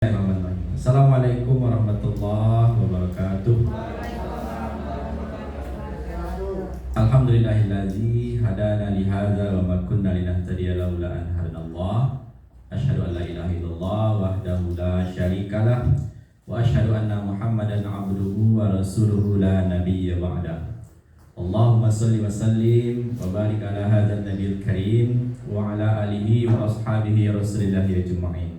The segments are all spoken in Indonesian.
Assalamualaikum warahmatullahi wabarakatuh. Alhamdulillahillazi hadana li hadza wa ma kunna linahtadiya laula an hadanallah. Asyhadu an la ilaha illallah wahdahu la syarikalah wa asyhadu anna Muhammadan abduhu wa rasuluhu la nabiyya ba'da. Allahumma shalli wa sallim wa barik ala hadzal nabiyil karim wa ala alihi wa ashabihi rasulillahi ajma'in.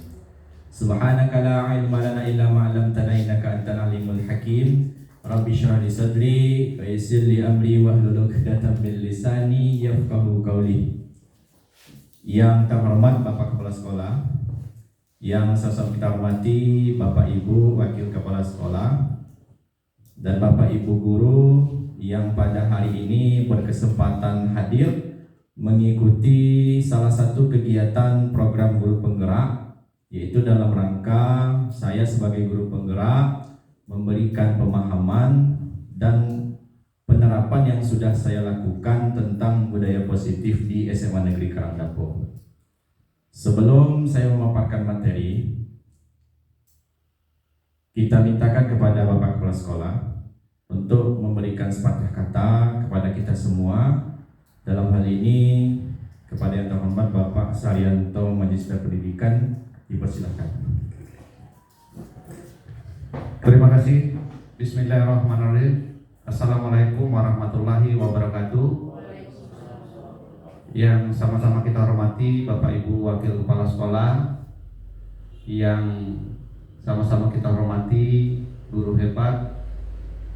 Subhanaka la ilma lana illa ma 'allamtana innaka antal alimul hakim. Rabbi shrah li sadri wa yassir li amri wahlul 'uqdatam min lisani yafqahu qawli. Yang terhormat Bapak Kepala Sekolah, yang sosok kita hormati Bapak Ibu Wakil Kepala Sekolah, dan Bapak Ibu guru yang pada hari ini berkesempatan hadir mengikuti salah satu kegiatan program guru penggerak, yaitu dalam rangka saya sebagai guru penggerak memberikan pemahaman dan penerapan yang sudah saya lakukan tentang budaya positif di SMA Negeri Karangdapo. Sebelum saya memaparkan materi, kita mintakan kepada Bapak Kepala Sekolah untuk memberikan sepatah kata kepada kita semua. Dalam hal ini kepada yang terhormat Bapak Saryanto Magister Pendidikan, dipersilakan. Terima kasih. Bismillahirrahmanirrahim. Assalamualaikum warahmatullahi wabarakatuh. Yang sama-sama kita hormati Bapak Ibu Wakil Kepala Sekolah, yang sama-sama kita hormati guru hebat,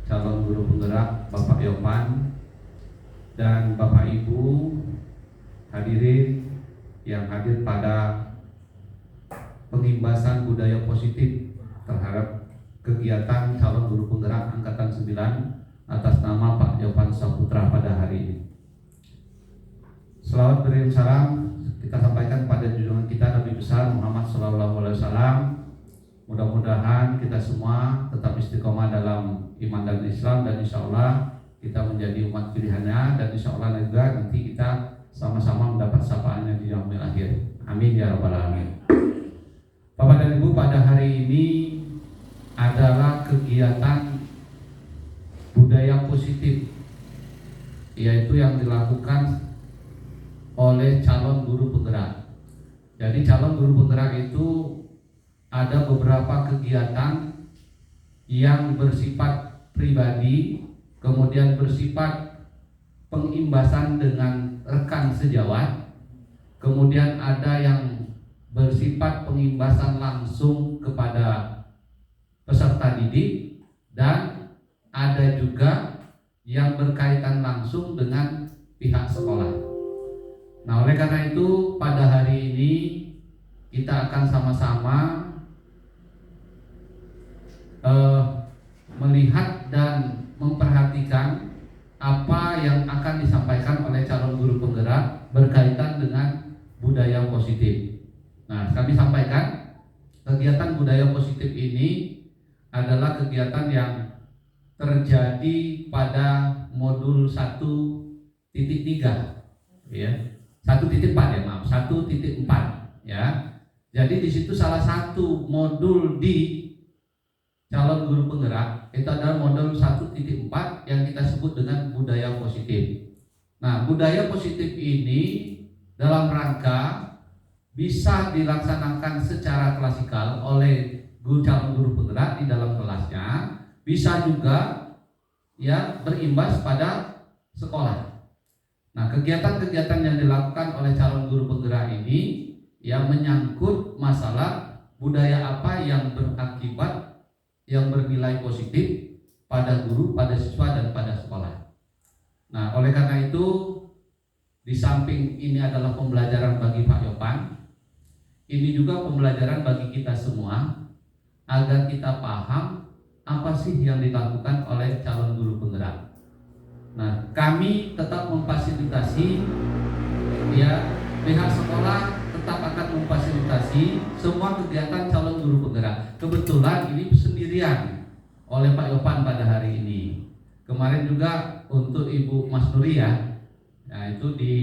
calon guru penggerak Bapak Yopan, dan Bapak Ibu hadirin yang hadir pada pengimbasan budaya positif terhadap kegiatan calon guru penggerak Angkatan 9 atas nama Pak Yopan Saputra pada hari ini. Selawat beriring salam kita sampaikan pada junjungan kita Nabi besar Muhammad SAW. Mudah-mudahan kita semua tetap istiqomah dalam iman dan Islam, dan insya Allah kita menjadi umat pilihannya, dan insya Allah juga nanti kita sama-sama mendapat syafaatnya di yaumil akhir. Amin ya rabbal alamin. Bapak dan Ibu, pada hari ini adalah kegiatan budaya positif, yaitu yang dilakukan oleh calon guru penggerak. Jadi calon guru penggerak itu ada beberapa kegiatan yang bersifat pribadi, kemudian bersifat pengimbasan dengan rekan sejawat, kemudian ada yang bersifat pengimbasan langsung kepada peserta didik, dan ada juga yang berkaitan langsung dengan pihak sekolah. Nah, oleh karena itu pada hari ini kita akan sama-sama melihat dan memperhatikan apa yang akan disampaikan oleh calon guru penggerak berkaitan dengan budaya positif. Nah, kami sampaikan kegiatan budaya positif ini adalah kegiatan yang terjadi pada modul 1.3 ya. 1.4 ya, maaf, 1.4 ya. Jadi di situ salah satu modul di calon guru penggerak itu adalah modul 1.4 yang kita sebut dengan budaya positif. Nah, budaya positif ini dalam rangka bisa dilaksanakan secara klasikal oleh calon guru penggerak di dalam kelasnya, bisa juga ya berimbas pada sekolah. Nah, kegiatan-kegiatan yang dilakukan oleh calon guru penggerak ini yang menyangkut masalah budaya apa yang berakibat, yang bernilai positif pada guru, pada siswa, dan pada sekolah. Nah, oleh karena itu, di samping ini adalah pembelajaran bagi Pak Yopan, ini juga pembelajaran bagi kita semua agar kita paham apa sih yang dilakukan oleh calon guru penggerak. Nah, kami tetap memfasilitasi, ya, pihak sekolah tetap akan memfasilitasi semua kegiatan calon guru penggerak. Kebetulan ini sendirian oleh Pak Yopan pada hari ini. Kemarin juga untuk Ibu Mas Nuri ya, nah itu di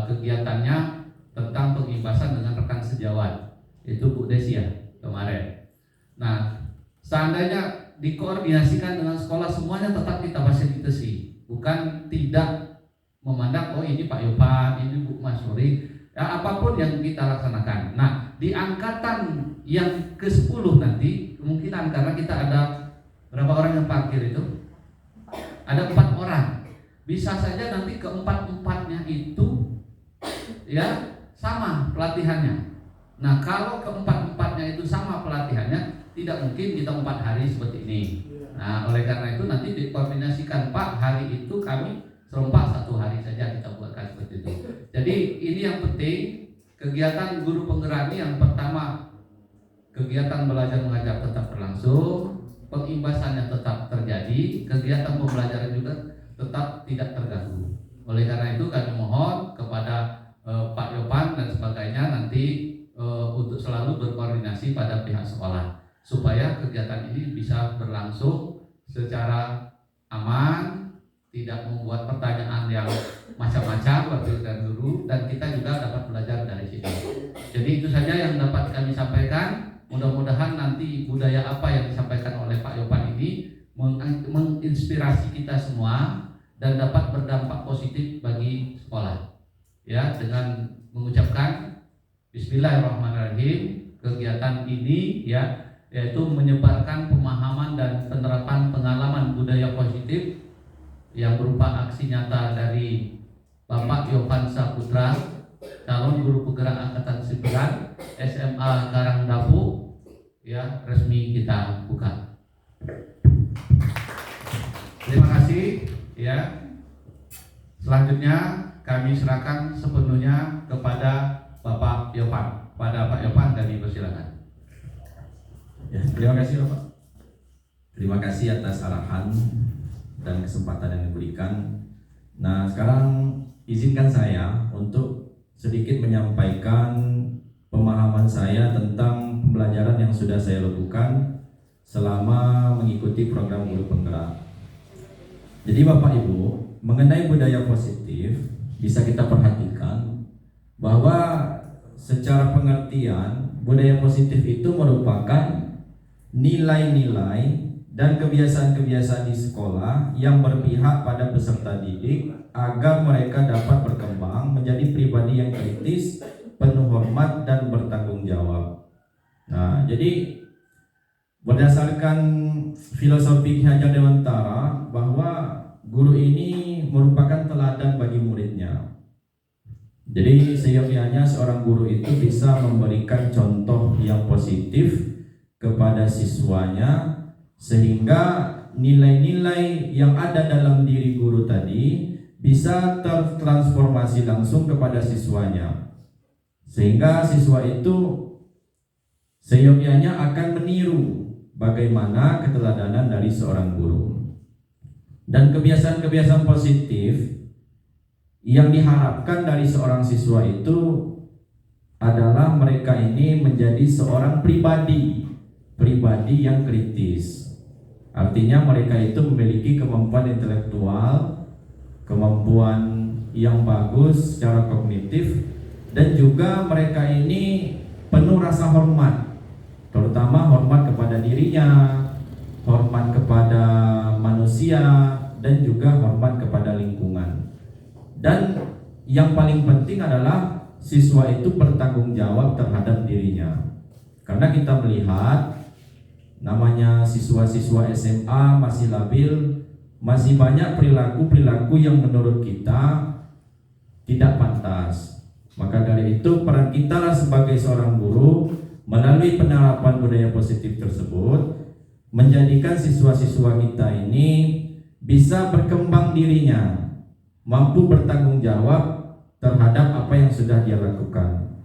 kegiatannya tentang pengimbasan dengan rekan sejawat, itu Bu Desi ya. kemarin. Nah, seandainya dikoordinasikan dengan sekolah, semuanya tetap kita fasilitasi, bukan tidak memandang oh ini Pak Yopan, ini Bu Masuri, ya, apapun yang kita laksanakan. Nah, di angkatan yang ke-10 nanti kemungkinan, karena kita ada berapa orang yang parkir itu? Ada 4 orang. Bisa saja nanti keempat-empatnya itu ya sama pelatihannya. Nah, kalau keempat-empatnya itu sama pelatihannya, tidak mungkin kita 4 hari seperti ini. Nah, oleh karena itu nanti dikoordinasikan, Pak, hari itu kami serempak 1 hari saja kita buatkan seperti itu. Jadi ini yang penting, kegiatan guru penggerak ini yang pertama, kegiatan belajar mengajar tetap berlangsung, pengimbasannya tetap terjadi, kegiatan pembelajaran juga tetap tidak terganggu. Oleh karena itu kami mohon kepada Pak Yopan dan sebagainya nanti untuk selalu berkoordinasi pada pihak sekolah supaya kegiatan ini bisa berlangsung secara aman, tidak membuat pertanyaan yang macam-macam bagi guru, dan kita juga dapat belajar dari situ. Jadi itu saja yang dapat kami sampaikan. Mudah-mudahan nanti budaya apa yang disampaikan oleh Pak Yopan ini menginspirasi kita semua dan dapat berdampak positif bagi sekolah. Ya, dengan mengucapkan Bismillahirrahmanirrahim, kegiatan ini ya yaitu menyebarkan pemahaman dan penerapan pengalaman budaya positif yang berupa aksi nyata dari Bapak Yopan Saputra, calon guru penggerak angkatan 9 SMA Karangdapu, ya, resmi kita buka. Terima kasih ya. Selanjutnya kami serahkan sepenuhnya kepada Bapak Yopan. Pada Pak Yopan kami persilakan. Ya, terima kasih Bapak. Terima kasih atas arahan dan kesempatan yang diberikan. Nah, sekarang izinkan saya untuk sedikit menyampaikan pemahaman saya tentang pembelajaran yang sudah saya lakukan selama mengikuti program guru penggerak. Jadi Bapak Ibu, mengenai budaya positif bisa kita perhatikan bahwa secara pengertian budaya positif itu merupakan nilai-nilai dan kebiasaan-kebiasaan di sekolah yang berpihak pada peserta didik agar mereka dapat berkembang menjadi pribadi yang kritis, penuh hormat dan bertanggung jawab. Nah, jadi berdasarkan filosofi Ki Hajar Dewantara bahwa guru ini merupakan teladan bagi muridnya. Jadi seyogyanya seorang guru itu bisa memberikan contoh yang positif kepada siswanya sehingga nilai-nilai yang ada dalam diri guru tadi bisa tertransformasi langsung kepada siswanya, sehingga siswa itu seyogyanya akan meniru bagaimana keteladanan dari seorang guru. Dan kebiasaan-kebiasaan positif yang diharapkan dari seorang siswa itu adalah mereka ini menjadi seorang pribadi yang kritis. Artinya mereka itu memiliki kemampuan intelektual, kemampuan yang bagus secara kognitif, dan juga mereka ini penuh rasa hormat, terutama hormat kepada dirinya, hormat kepada manusia, dan juga hormat kepada lingkungan. Dan yang paling penting adalah siswa itu bertanggung jawab terhadap dirinya. Karena kita melihat namanya siswa-siswa SMA masih labil, masih banyak perilaku-perilaku yang menurut kita tidak pantas. Maka dari itu peran kita lah sebagai seorang guru melalui penerapan budaya positif tersebut menjadikan siswa-siswa kita ini bisa berkembang dirinya, mampu bertanggung jawab terhadap apa yang sudah dia lakukan,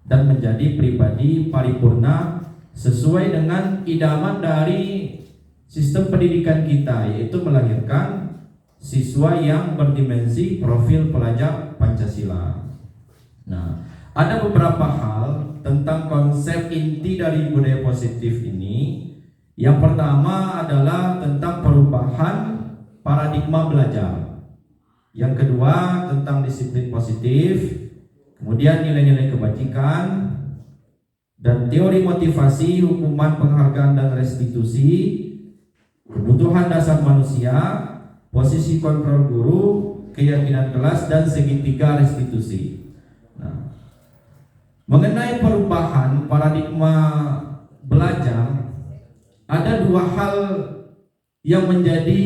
dan menjadi pribadi paripurna sesuai dengan idaman dari sistem pendidikan kita, yaitu melahirkan siswa yang berdimensi profil pelajar Pancasila. Nah, ada beberapa hal tentang konsep inti dari budaya positif ini. Yang pertama adalah tentang perubahan paradigma belajar. Yang kedua tentang disiplin positif, kemudian nilai-nilai kebajikan, dan teori motivasi, hukuman, penghargaan dan restitusi, kebutuhan dasar manusia, posisi kontrol guru, keyakinan kelas, dan segitiga restitusi. Nah, mengenai perubahan paradigma belajar, ada dua hal yang menjadi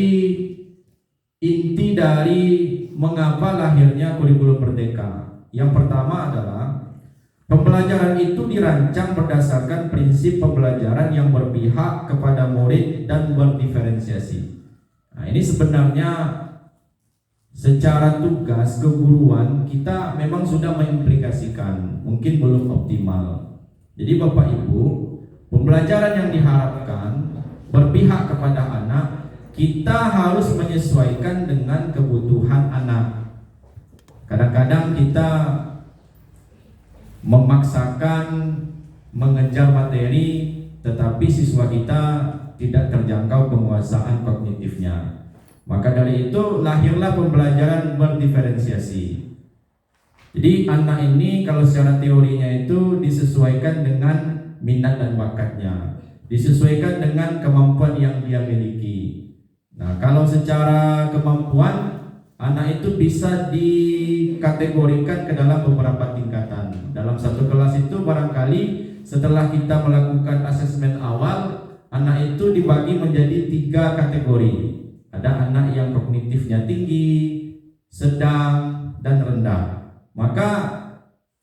inti dari mengapa lahirnya kurikulum merdeka. Yang pertama adalah pembelajaran itu dirancang berdasarkan prinsip pembelajaran yang berpihak kepada murid dan berdiferensiasi. Nah, ini sebenarnya secara tugas keguruan kita memang sudah mengimplikasikan, mungkin belum optimal. Jadi Bapak Ibu, pembelajaran yang diharapkan berpihak kepada anak, kita harus menyesuaikan dengan kebutuhan anak. Kadang-kadang kita memaksakan mengejar materi, tetapi siswa kita tidak terjangkau penguasaan kognitifnya. Maka dari itu lahirlah pembelajaran berdiferensiasi. Jadi anak ini kalau secara teorinya itu disesuaikan dengan minat dan bakatnya, disesuaikan dengan kemampuan yang dia miliki. Nah, kalau secara kemampuan anak itu bisa dikategorikan ke dalam beberapa tingkatan. Dalam satu kelas itu barangkali setelah kita melakukan asesmen awal, anak itu dibagi menjadi 3 kategori. Ada anak yang kognitifnya tinggi, sedang, dan rendah. Maka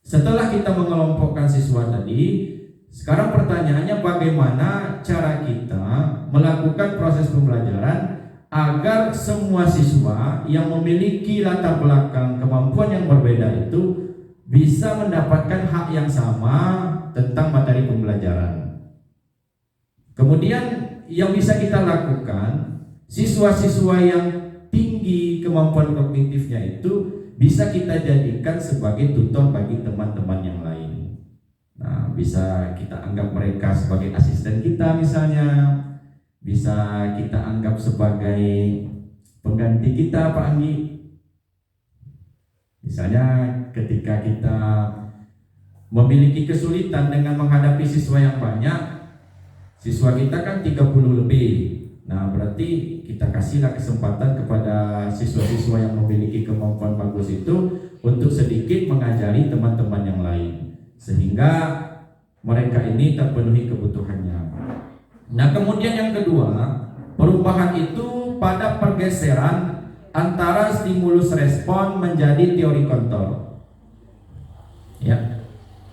setelah kita mengelompokkan siswa tadi, sekarang pertanyaannya bagaimana cara kita melakukan proses pembelajaran agar semua siswa yang memiliki latar belakang kemampuan yang berbeda itu bisa mendapatkan hak yang sama tentang materi pembelajaran. Kemudian yang bisa kita lakukan, siswa-siswa yang tinggi kemampuan kognitifnya itu bisa kita jadikan sebagai tutor bagi teman-teman yang lain. Nah, bisa kita anggap mereka sebagai asisten kita misalnya, bisa kita anggap sebagai pengganti kita Pak Anggi. Misalnya ketika kita memiliki kesulitan dengan menghadapi siswa yang banyak, siswa kita kan 30 lebih. Nah, berarti kita kasihlah kesempatan kepada siswa-siswa yang memiliki kemampuan bagus itu untuk sedikit mengajari teman-teman yang lain, sehingga mereka ini terpenuhi kebutuhannya. Nah, kemudian yang kedua, perubahan itu pada pergeseran antara stimulus respon menjadi teori kontrol. Ya.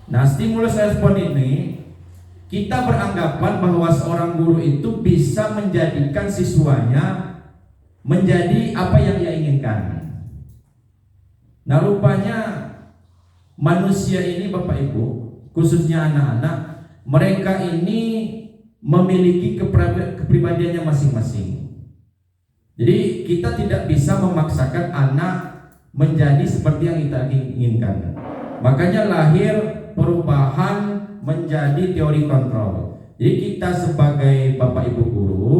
Nah, stimulus respon ini kita beranggapan bahwa seorang guru itu bisa menjadikan siswanya menjadi apa yang ia inginkan. Nah, rupanya manusia ini Bapak Ibu, khususnya anak-anak, mereka ini memiliki kepribadiannya masing-masing. Jadi kita tidak bisa memaksakan anak menjadi seperti yang kita inginkan. Makanya lahir perubahan menjadi teori kontrol. Jadi kita sebagai Bapak Ibu guru,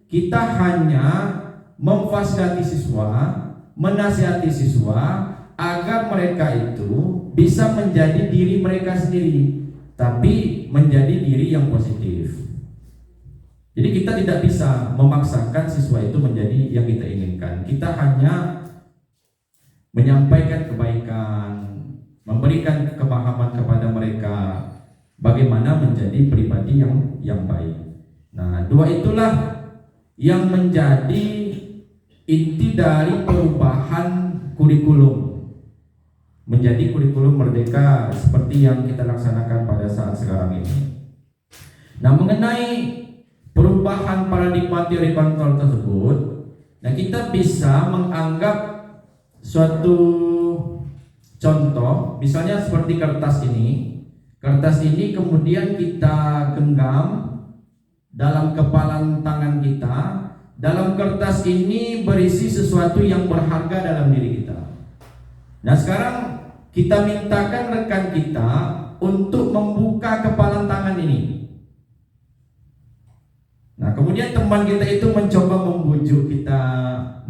kita hanya memfasilitasi siswa, menasihati siswa agar mereka itu bisa menjadi diri mereka sendiri, tapi menjadi diri yang positif. Jadi kita tidak bisa memaksakan siswa itu menjadi yang kita inginkan. Kita hanya menyampaikan kebaikan, memberikan pemahaman kepada mereka bagaimana menjadi pribadi yang baik. Nah, dua itulah yang menjadi inti dari perubahan kurikulum menjadi kurikulum merdeka seperti yang kita laksanakan pada saat sekarang ini. Nah, mengenai perubahan paradigma teori kontrol tersebut, nah kita bisa menganggap suatu contoh, misalnya seperti kertas ini. Kertas ini kemudian kita genggam dalam kepalan tangan kita. Dalam kertas ini berisi sesuatu yang berharga dalam diri kita. Nah, sekarang kita mintakan rekan kita untuk membuka kepalan tangan ini. Nah, kemudian teman kita itu mencoba membujuk kita,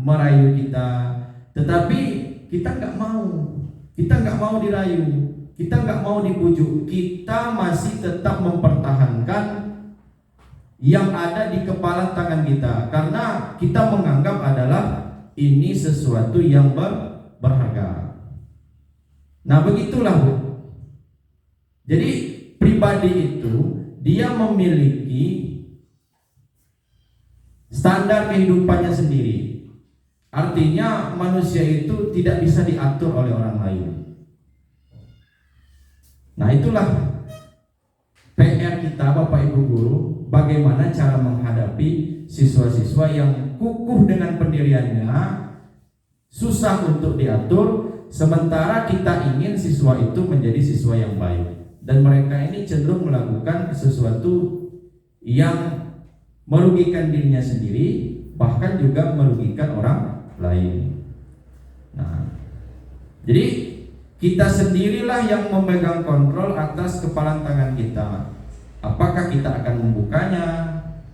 merayu kita, tetapi kita nggak mau dirayu. kita nggak mau dibujuk, kita masih tetap mempertahankan yang ada di kepala tangan kita, karena kita menganggap adalah ini sesuatu yang berharga. Nah begitulah Bu. Jadi pribadi itu dia memiliki standar kehidupannya sendiri. Artinya manusia itu tidak bisa diatur oleh orang lain. Nah itulah PR kita Bapak Ibu Guru, bagaimana cara menghadapi siswa-siswa yang kukuh dengan pendiriannya, susah untuk diatur, sementara kita ingin siswa itu menjadi siswa yang baik. Dan mereka ini cenderung melakukan sesuatu yang merugikan dirinya sendiri, bahkan juga merugikan orang lain. Nah, jadi kita sendirilah yang memegang kontrol atas kepala tangan kita. Apakah kita akan membukanya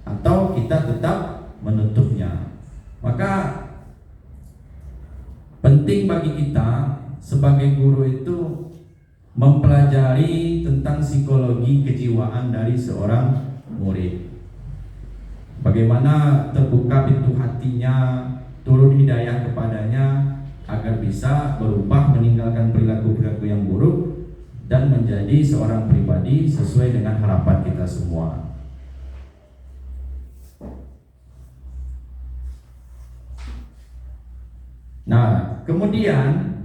atau kita tetap menutupnya? Maka penting bagi kita sebagai guru itu mempelajari tentang psikologi kejiwaan dari seorang murid. Bagaimana terbuka pintu hatinya, turun hidayah kepadanya agar bisa berubah, meninggalkan perilaku-perilaku yang buruk dan menjadi seorang pribadi sesuai dengan harapan kita semua. Nah, kemudian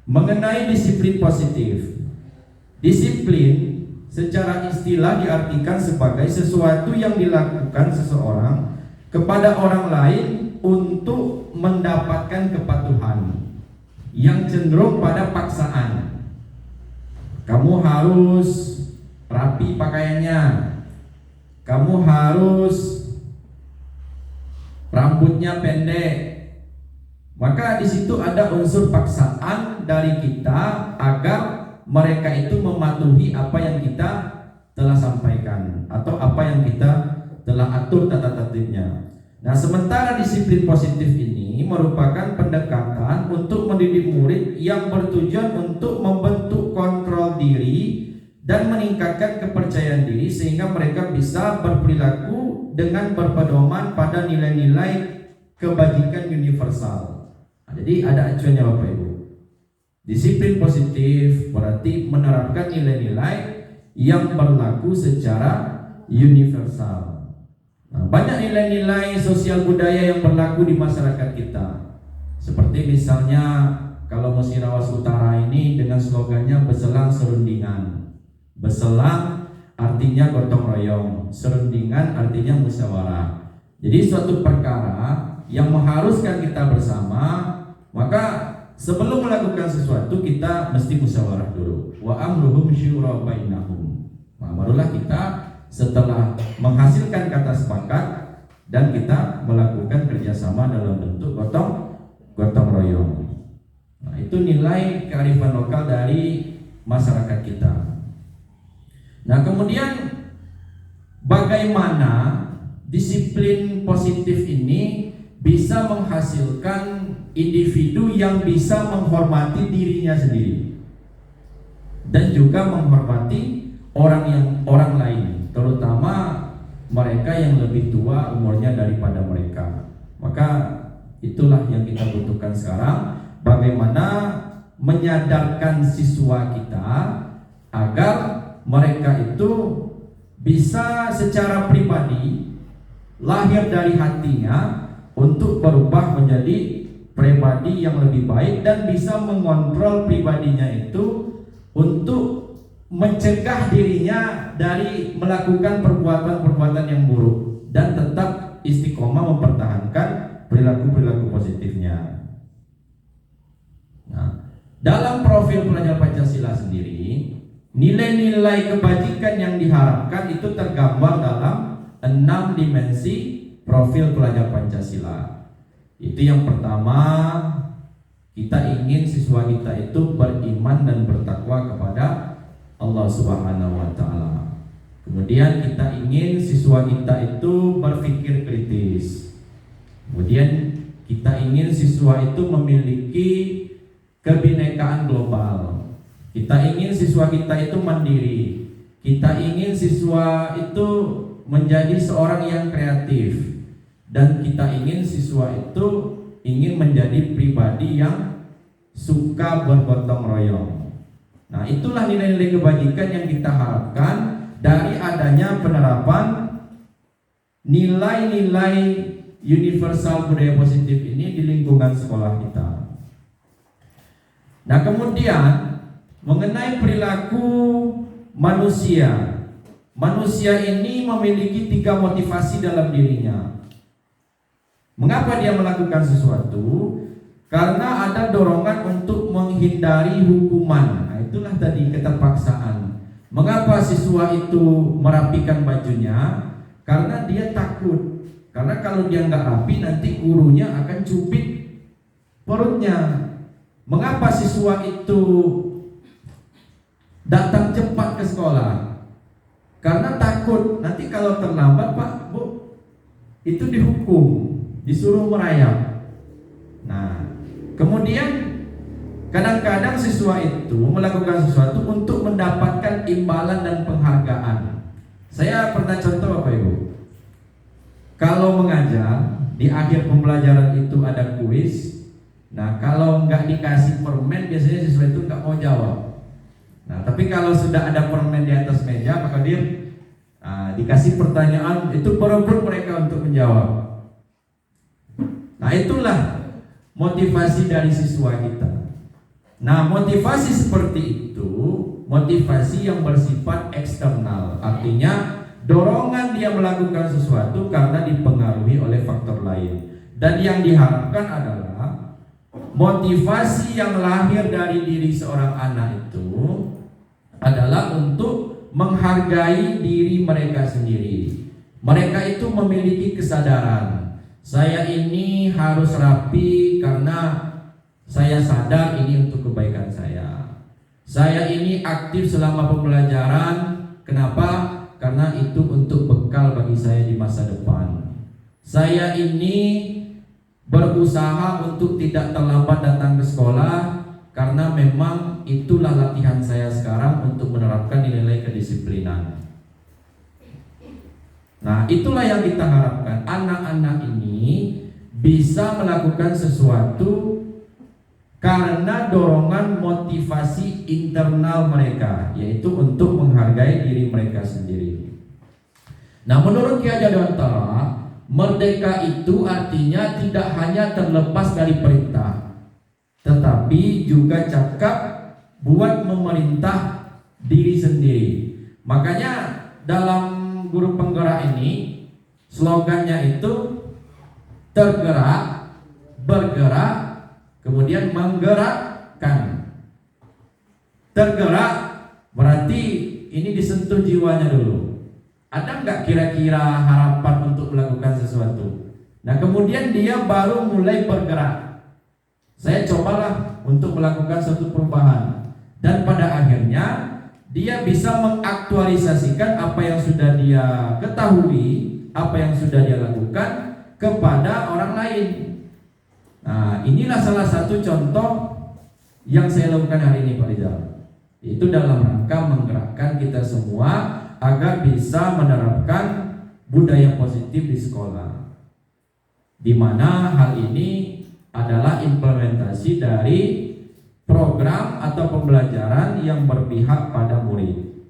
mengenai disiplin positif. Disiplin secara istilah diartikan sebagai sesuatu yang dilakukan seseorang kepada orang lain untuk mendapatkan kepatuhan yang cenderung pada paksaan. Kamu harus rapi pakaiannya, kamu harus rambutnya pendek. Maka di situ ada unsur paksaan dari kita agar mereka itu mematuhi apa yang kita telah sampaikan atau apa yang kita telah atur tata tertibnya. Nah, sementara disiplin positif ini merupakan pendekatan untuk mendidik murid yang bertujuan untuk membentuk kontrol diri dan meningkatkan kepercayaan diri sehingga mereka bisa berperilaku dengan berpedoman pada nilai-nilai kebajikan universal. Nah, jadi ada acuannya Bapak Ibu. Disiplin positif berarti menerapkan nilai-nilai yang berlaku secara universal. Nah, banyak nilai-nilai sosial budaya yang berlaku di masyarakat kita. Seperti misalnya kalau Musirawas Utara ini dengan slogannya beselang serundingan. Beselang artinya gotong royong, serundingan artinya musyawarah. Jadi suatu perkara yang mengharuskan kita bersama, maka sebelum melakukan sesuatu kita mesti musyawarah dulu. Wa amruhum syura bainahum. Nah, barulah kita setelah menghasilkan kata sepakat dan kita melakukan kerjasama dalam bentuk gotong royong. Nah, itu nilai kearifan lokal dari masyarakat kita. Nah, kemudian bagaimana disiplin positif ini bisa menghasilkan individu yang bisa menghormati dirinya sendiri dan juga menghormati orang lain, terutama mereka yang lebih tua umurnya daripada mereka. Maka itulah yang kita butuhkan sekarang, bagaimana menyadarkan siswa kita agar mereka itu bisa secara pribadi lahir dari hatinya untuk berubah menjadi pribadi yang lebih baik dan bisa mengontrol pribadinya itu untuk mencegah dirinya dari melakukan perbuatan-perbuatan yang buruk dan tetap istiqomah mempertahankan perilaku-perilaku positifnya. Nah, dalam profil pelajar Pancasila sendiri, nilai-nilai kebajikan yang diharapkan itu tergambar dalam 6 dimensi profil pelajar Pancasila. Itu yang pertama, kita ingin siswa kita itu beriman dan bertakwa kepada Allah Subhanahu wa taala. Kemudian kita ingin siswa kita itu berpikir kritis. Kemudian kita ingin siswa itu memiliki kebinekaan global. Kita ingin siswa kita itu mandiri. Kita ingin siswa itu menjadi seorang yang kreatif. Dan kita ingin siswa itu ingin menjadi pribadi yang suka bergotong royong. Nah, itulah nilai-nilai kebajikan yang kita harapkan dari adanya penerapan nilai-nilai universal budaya positif ini di lingkungan sekolah kita. Nah, kemudian mengenai perilaku manusia. Manusia ini memiliki 3 motivasi dalam dirinya. Mengapa dia melakukan sesuatu? Karena ada dorongan untuk menghindari hukuman. Nah, itulah tadi keterpaksaan. Mengapa siswa itu merapikan bajunya? Karena dia takut. Karena kalau dia nggak rapi nanti gurunya akan cubit perutnya. Mengapa siswa itu datang cepat ke sekolah? Karena takut nanti kalau terlambat, Pak, Bu, itu dihukum, disuruh merayap. Nah, kemudian kadang-kadang siswa itu melakukan sesuatu untuk mendapatkan imbalan dan penghargaan. Saya pernah contoh, Bapak Ibu. Kalau mengajar, di akhir pembelajaran itu ada kuis. Nah, kalau nggak dikasih permen, biasanya siswa itu nggak mau jawab. Nah, tapi kalau sudah ada permen di atas meja, maka dia dikasih pertanyaan, itu berebut mereka untuk menjawab. Nah, itulah motivasi dari siswa kita. Nah, motivasi seperti itu, motivasi yang bersifat eksternal, artinya dorongan dia melakukan sesuatu karena dipengaruhi oleh faktor lain. Dan yang diharapkan adalah motivasi yang lahir dari diri seorang anak itu adalah untuk menghargai diri mereka sendiri. Mereka itu memiliki kesadaran, saya ini harus rapi karena saya sadar ini untuk kebaikan saya. Saya ini aktif selama pembelajaran, kenapa? Karena itu untuk bekal bagi saya di masa depan. Saya ini berusaha untuk tidak terlambat datang ke sekolah karena memang itulah latihan saya sekarang untuk menerapkan nilai-nilai kedisiplinan. Nah, itulah yang kita harapkan. Anak-anak ini bisa melakukan sesuatu karena dorongan motivasi internal mereka, yaitu untuk menghargai diri mereka sendiri. Nah, menurut Ki Hajar Dewantara, merdeka itu artinya tidak hanya terlepas dari perintah, tetapi juga cakap buat memerintah diri sendiri. Makanya dalam guru penggerak ini slogannya itu tergerak, bergerak, kemudian menggerakkan. Tergerak berarti ini disentuh jiwanya dulu. Ada nggak kira-kira harapan untuk melakukan sesuatu? Nah, kemudian dia baru mulai bergerak. Saya cobalah untuk melakukan suatu perubahan. Dan pada akhirnya dia bisa mengaktualisasikan apa yang sudah dia ketahui, apa yang sudah dia lakukan kepada orang lain. Nah, inilah salah satu contoh yang saya lakukan hari ini, Pak Rizal. Itu dalam rangka menggerakkan kita semua agar bisa menerapkan budaya positif di sekolah, di mana hal ini adalah implementasi dari program atau pembelajaran yang berpihak pada murid.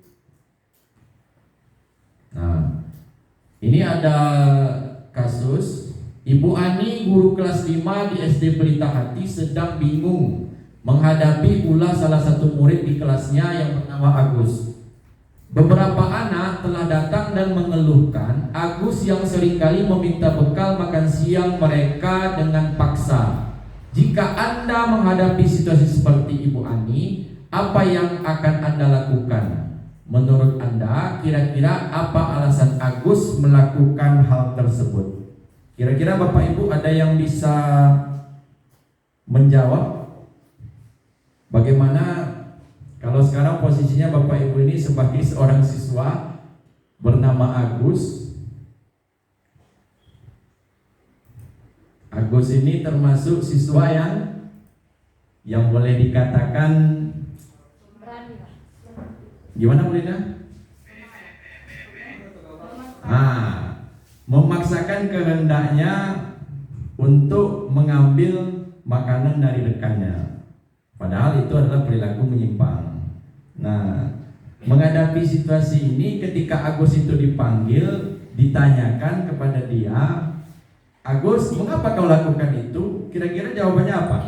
Nah, ini ada kasus Ibu Ani, guru kelas 5 di SD Pelita Hati, sedang bingung menghadapi ulah salah satu murid di kelasnya yang bernama Agus. Beberapa anak telah datang dan mengeluhkan Agus yang seringkali meminta bekal makan siang mereka dengan paksa. Jika Anda menghadapi situasi seperti Ibu Ani, apa yang akan Anda lakukan? Menurut Anda, kira-kira apa alasan Agus melakukan hal tersebut? Kira-kira Bapak Ibu ada yang bisa menjawab? Bagaimana kalau sekarang posisinya Bapak Ibu ini sebagai seorang siswa bernama Agus? Agus ini termasuk siswa yang boleh dikatakan Gimana Bu Linda? Memaksakan kehendaknya untuk mengambil makanan dari rekannya, padahal itu adalah perilaku menyimpang. Nah, menghadapi situasi ini, ketika Agus itu dipanggil, ditanyakan kepada dia, Agus, mengapa kau lakukan itu? Kira-kira jawabannya apa?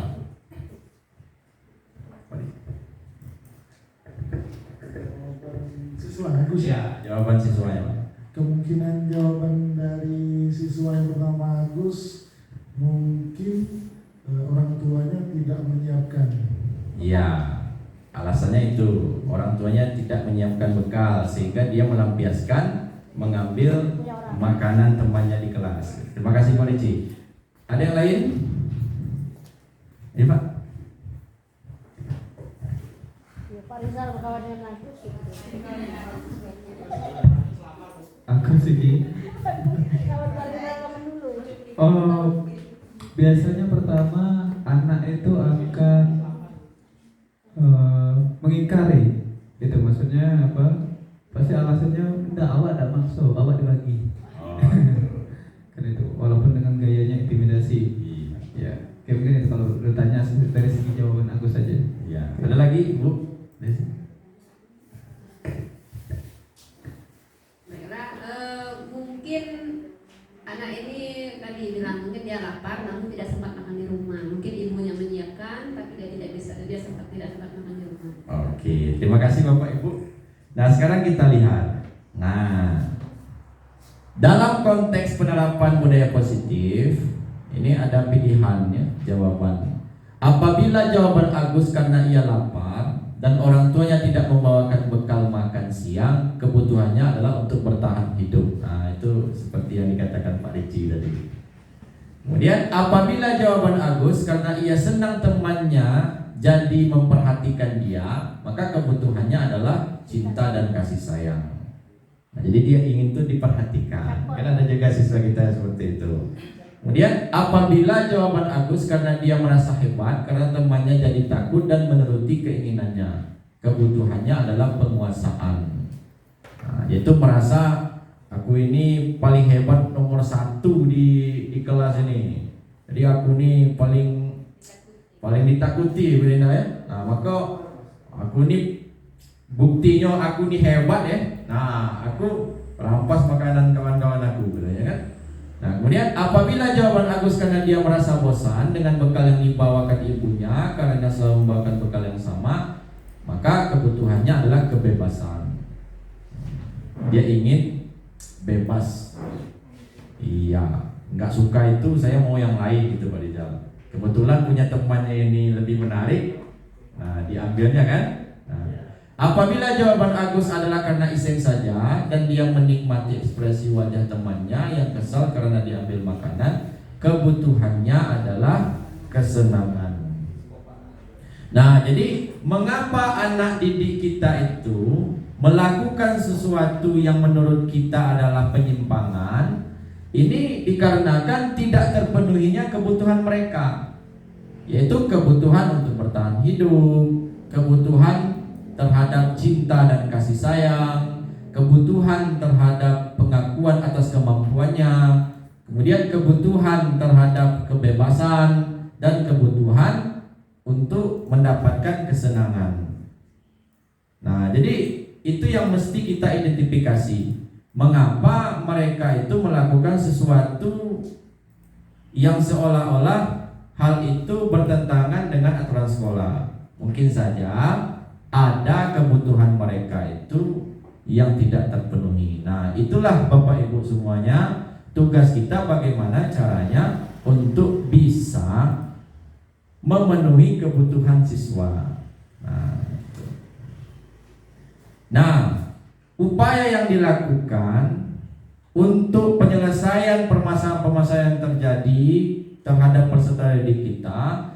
Siswa Agus Ya, jawaban siswanya. Kemungkinan jawaban dari siswa yang pertama Agus mungkin orang tuanya tidak menyiapkan. Iya, alasannya itu orang tuanya tidak menyiapkan bekal sehingga dia melampiaskan mengambil makanan temannya di kelas. Terima kasih Pak Ricci. Ada yang lain? Ini Pak. Ya, Pak Rizal berkawan dengan Agus. Aku sih. Kawan Pak Rizal kapan dulu? Biasanya pertama anak itu akan mengingkari. Itu maksudnya apa? Pasti alasannya enggak, awak enggak maksud, awak dibagi. Kan itu, walaupun dengan gayanya intimidasi. Ya, kayak begini kalau bertanya dari segi jawaban aku saja. Ya, ada lagi Bu? Mungkin anak ini tadi bilang mungkin dia lapar namun tidak sempat makan di rumah. Mungkin ibunya menyiapkan tapi dia tidak sempat makan di rumah. Oke, terima kasih Bapak Ibu. Nah, sekarang kita lihat. Nah, dalam konteks penerapan budaya positif, ini ada pilihannya jawaban. Apabila jawaban Agus karena ia lapar dan orang tuanya tidak membawakan bekal makan siang, kebutuhannya adalah untuk bertahan hidup. Nah, itu seperti yang dikatakan Pak Ricci tadi. Kemudian apabila jawaban Agus karena ia senang temannya jadi memperhatikan dia, maka kebutuhannya adalah cinta dan kasih sayang. Nah, jadi dia ingin tuh diperhatikan. Kan ada juga siswa kita seperti itu. Kemudian apabila jawaban Agus karena dia merasa hebat karena temannya jadi takut dan menuruti keinginannya, kebutuhannya adalah penguasaan. Nah, yaitu merasa aku ini paling hebat, nomor 1 di kelas ini. Jadi aku ini paling ditakuti benar ya. Nah, maka aku ini buktinya aku ini hebat ya. Nah, aku rampas makanan kawan-kawan aku gitu ya kan. Nah, kemudian apabila jawaban Agus karena dia merasa bosan dengan bekal yang dibawakan ibunya karena selalu membawakan bekal yang sama, maka kebutuhannya adalah kebebasan. Dia ingin bebas. Iya, nggak suka itu, saya mau yang lain gitu Pak Rizal. Kebetulan punya temannya ini lebih menarik, nah diambilnya kan. Nah, apabila jawaban Agus adalah karena iseng saja dan dia menikmati ekspresi wajah temannya yang kesal karena diambil makanan, kebutuhannya adalah kesenangan. Nah, jadi mengapa anak didik kita itu melakukan sesuatu yang menurut kita adalah penyimpangan? Ini dikarenakan tidak terpenuhinya kebutuhan mereka, yaitu kebutuhan untuk bertahan hidup, kebutuhan terhadap cinta dan kasih sayang, kebutuhan terhadap pengakuan atas kemampuannya, kemudian kebutuhan terhadap kebebasan, dan kebutuhan untuk mendapatkan kesenangan. Nah, jadi itu yang mesti kita identifikasi. Mengapa mereka itu melakukan sesuatu yang seolah-olah hal itu bertentangan dengan aturan sekolah. Mungkin saja ada kebutuhan mereka itu yang tidak terpenuhi. Nah, itulah Bapak Ibu semuanya, tugas kita bagaimana caranya untuk bisa memenuhi kebutuhan siswa. Nah, upaya yang dilakukan untuk penyelesaian permasalahan-permasalahan yang terjadi terhadap peserta didik kita,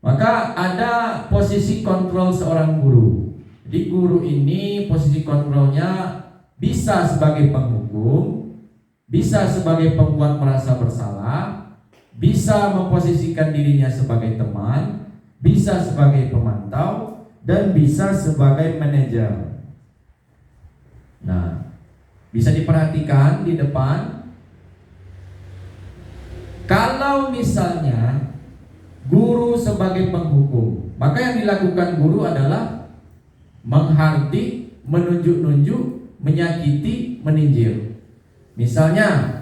maka ada posisi kontrol seorang guru. Jadi guru ini posisi kontrolnya bisa sebagai penghukum, bisa sebagai pembuat merasa bersalah, bisa memposisikan dirinya sebagai teman, bisa sebagai pemantau, dan bisa sebagai manajer. Nah, bisa diperhatikan di depan. Kalau misalnya guru sebagai penghukum, maka yang dilakukan guru adalah menghardik, menunjuk-nunjuk, menyakiti, meninjil. Misalnya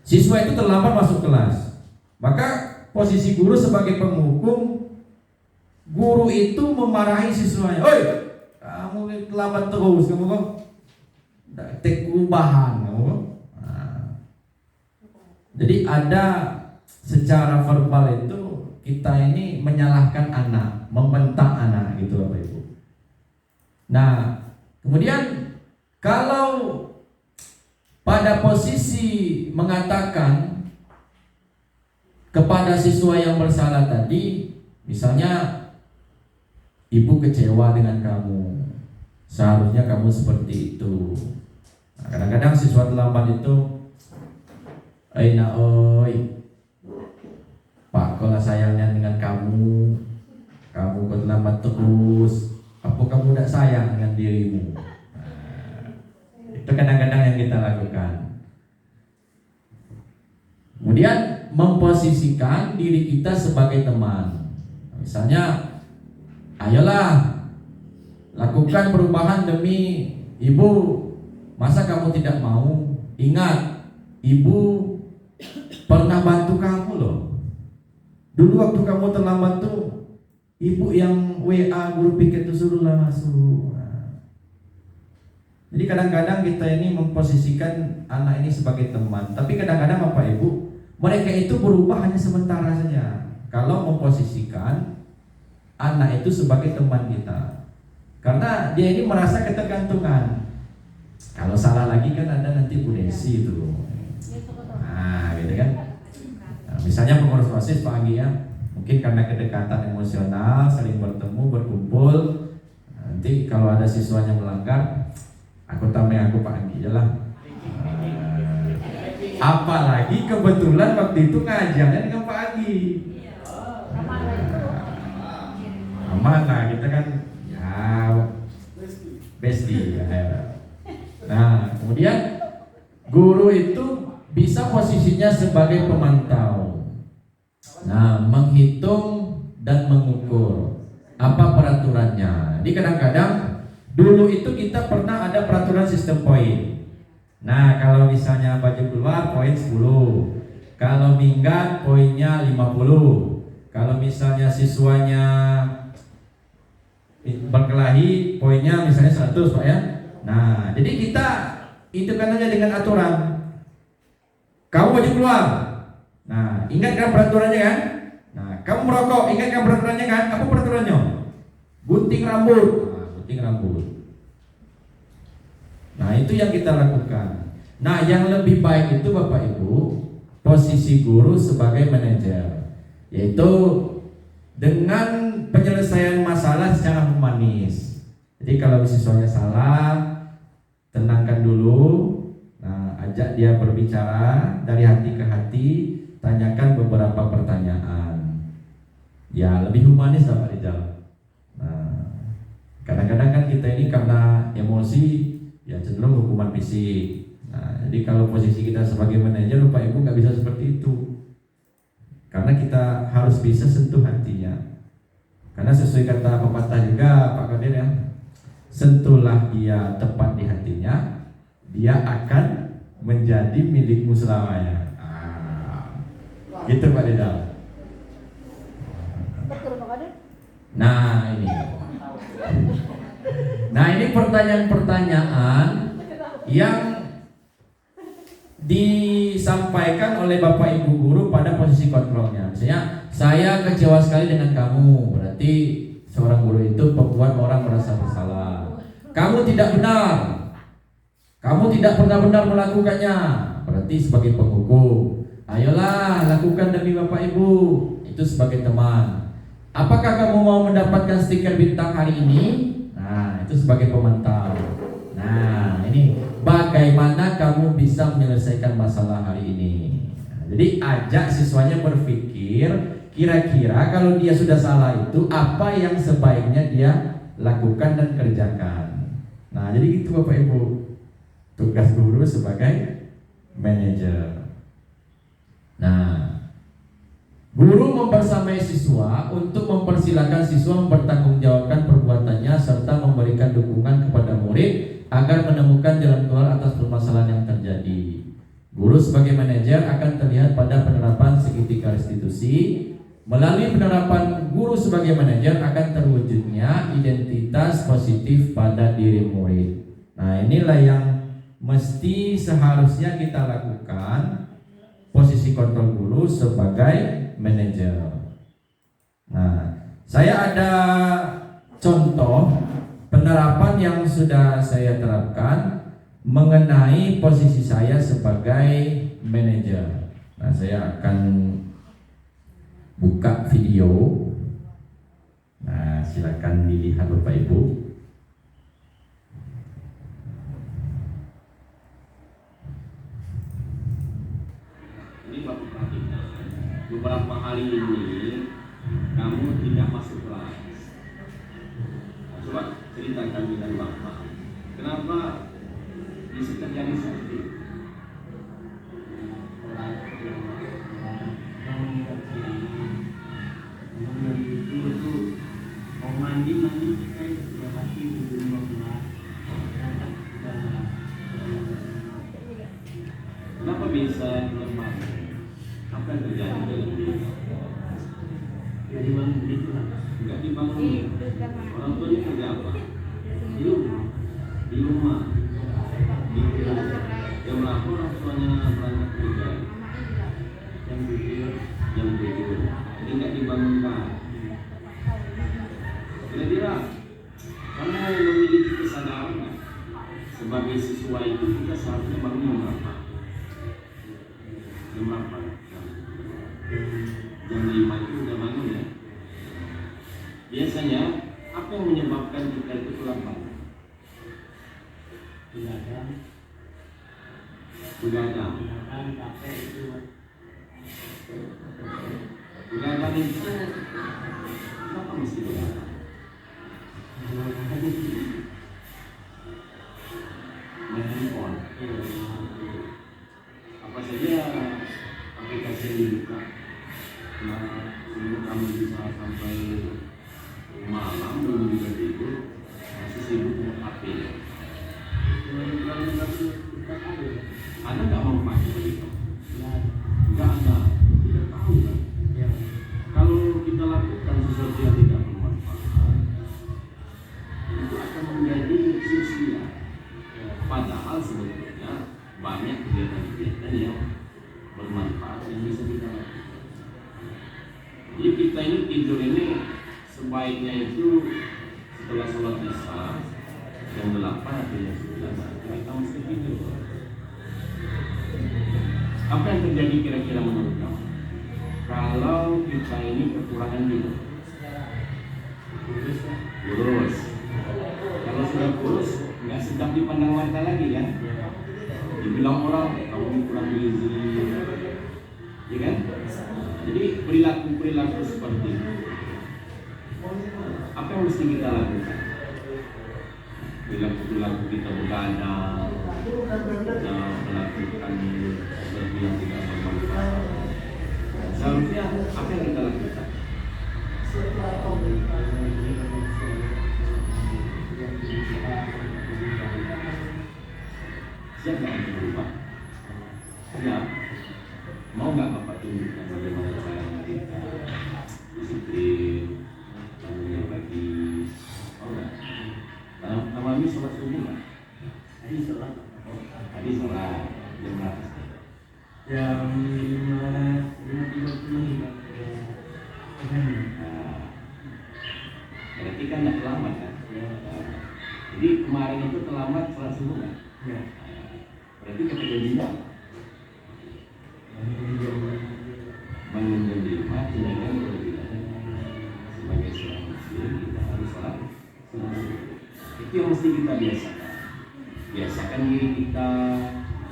siswa itu terlambat masuk kelas, maka posisi guru sebagai penghukum, guru itu memarahi siswanya. Oi, kamu terlambat terus, kamu kok bahan kamu. Nah, jadi ada secara verbal itu kita ini menyalahkan anak, membentak anak gitu Bapak Ibu. Nah, kemudian kalau pada posisi mengatakan kepada siswa yang bersalah tadi, misalnya ibu kecewa dengan kamu, seharusnya kamu seperti itu. Nah, kadang-kadang siswa terlambat itu, oi, Pak, kalau sayangnya dengan kamu kok terlambat terus, apa kamu tidak sayang dengan dirimu? Itu kadang-kadang yang kita lakukan. Kemudian memposisikan diri kita sebagai teman. Misalnya, ayolah lakukan perubahan demi ibu. Masa kamu tidak mau? Ingat, ibu pernah bantu kamu loh. Dulu waktu kamu terlambat tuh, ibu yang WA guru piket itu suruhlah masuk. Jadi kadang-kadang kita ini memposisikan anak ini sebagai teman, tapi kadang-kadang Bapak Ibu, mereka itu berubah hanya sementara saja. Kalau memposisikan anak itu sebagai teman kita, karena dia ini merasa ketergantungan. Kalau salah lagi kan ada nanti Bu Desi itu. Nah, gitu kan. Nah, misalnya pengurus OSIS Pak Anggi ya, mungkin karena kedekatan emosional, sering bertemu, berkumpul. Nanti kalau ada siswanya melanggar, aku tambahin aku Pak Anggi lah. Apalagi kebetulan waktu itu ngajarnya dengan Pak Anggi. Mana kita kan ya bestie ya. Nah, kemudian guru itu bisa posisinya sebagai pemantau. Nah, menghitung dan mengukur apa peraturannya. Jadi kadang-kadang dulu itu kita pernah ada peraturan sistem poin. Nah, kalau misalnya baju keluar poin 10. Kalau minggat poinnya 50. Kalau misalnya siswanya berkelahi poinnya misalnya 100 Pak ya. Nah, jadi kita itu kan aja dengan aturan. Kamu baju keluar. Nah, ingat kan peraturannya kan? Nah, kamu merokok, ingat kan peraturannya kan? Apa peraturannya? Gunting rambut. Nah, gunting rambut. Nah, itu yang kita lakukan. Nah, yang lebih baik itu Bapak Ibu, posisi guru sebagai manajer, yaitu dengan penyelesaian masalah secara humanis. Jadi kalau siswanya salah, tenangkan dulu. Nah, ajak dia berbicara dari hati ke hati, tanyakan beberapa pertanyaan. Ya, lebih humanis lah Pak Rizal. Nah, kadang-kadang kan kita ini karena emosi, ya cenderung hukuman fisik. Nah, jadi kalau posisi kita sebagai manajer, Bapak Ibu nggak bisa seperti itu. Karena kita harus bisa sentuh hatinya. Karena sesuai kata pepatah juga Pak Kadir ya, sentuhlah dia tepat di hatinya, dia akan menjadi milikmu selamanya. Gitu Pak Dedal. Betul Pak Kadir. Nah ini pertanyaan-pertanyaan yang disampaikan oleh Bapak Ibu guru pada posisi kontrolnya. Misalnya, saya kecewa sekali dengan kamu. Berarti seorang guru itu membuat orang merasa bersalah. Kamu tidak benar. Kamu tidak benar-benar melakukannya. Berarti sebagai penghukum. Ayolah, lakukan demi Bapak Ibu. Itu sebagai teman. Apakah kamu mau mendapatkan stiker bintang hari ini? Nah, itu sebagai pemantau. Nah, ini bagaimana kamu bisa menyelesaikan masalah hari ini. Nah, jadi ajak siswanya berpikir, kira-kira kalau dia sudah salah itu apa yang sebaiknya dia lakukan dan kerjakan. Nah, jadi itu Bapak Ibu tugas guru sebagai manajer. Nah, guru membersamai siswa untuk mempersilahkan siswa mempertanggungjawabkan perbuatannya serta memberikan dukungan kepada murid agar menemukan jalan keluar atas permasalahan yang terjadi. Guru sebagai manajer akan terlihat pada penerapan segitiga restitusi. Melalui penerapan guru sebagai manajer akan terwujudnya identitas positif pada diri murid. Nah, inilah yang mesti seharusnya kita lakukan, posisi kontrol guru sebagai manajer. Nah, saya ada contoh penerapan yang sudah saya terapkan mengenai posisi saya sebagai manajer. Nah, saya akan buka video. Nah, silakan dilihat Bapak Ibu. Ini Bapak perhatikan, beberapa hari ini kamu tidak masuk kelas. Nah, coba ceritakan dengan Bapak, kenapa bisa terjadi seperti itu? Kenapa bisa lemah? Apa yang terjadi dalam diri? Tidak dibangun begitu lah. Tidak dibangun. Orang tuanya kerja apa? Di rumah. Di rumah. Yang berapa orang tuanya berangkat kerja? Yang jujur. Jadi tidak dibangunkan. Kira-kira kamu memiliki kesadaran sebagai siswa itu kita seharusnya bangun berapa? Jam 8. Jam 5 itu udah bangun ya. Biasanya apa yang menyebabkan kita itu terlambat? Begadang. Begadang itu kenapa mesti begadang? Main handphone. Apa saja aplikasi yang dibuka. Nah, sebelum kamu bisa sampai malam belum bisa tidur, masih sibuk dengan HP. Ada nggak manfaatnya bagi kamu? Nggak ada. Kita tahu kan? Kalau kita lakukan sesuatu yang tidak bermanfaat, itu akan menjadi sia-sia. Padahal sebetulnya banyak kegiatan-kegiatan yang bermanfaat yang bisa kita lakukan. Jadi kita ini tidur ini sebaiknya itu setelah sholat isya jam 8 atau jam 9 kita mesti tidur. Apa yang terjadi kira-kira menurut kamu? Kalau kita ini kekurangan tidur, kurus. Kalau sudah kurus, nggak sedap dipandang mata lagi kan? Dibilang orang kamu kurang gizi, ya kan? Jadi perilaku seperti itu. Apa yang mesti kita lakukan? Perilaku kita begadang, kita melakukan sesuatu yang tidak bermanfaat. Seharusnya apa yang kita lakukan? Siap nggak untuk berubah? Siap. Mau nggak Bapak tunjukkan bagaimana caranya kita disiplin, bangunnya pagi? Mau nggak? Kami sholat subuh nggak? Tadi sholat jam berapa? Jam 5.30. Berarti kan nggak terlambat kan? Jadi kemarin itu terlambat sholat subuh nggak? Ya. Berarti kejadiannya bangun jam 5, tindakan berlebihan. Sebagai seorang muslim kita harus sholat subuh. Itu yang mesti kita biasakan. Biasakan diri kita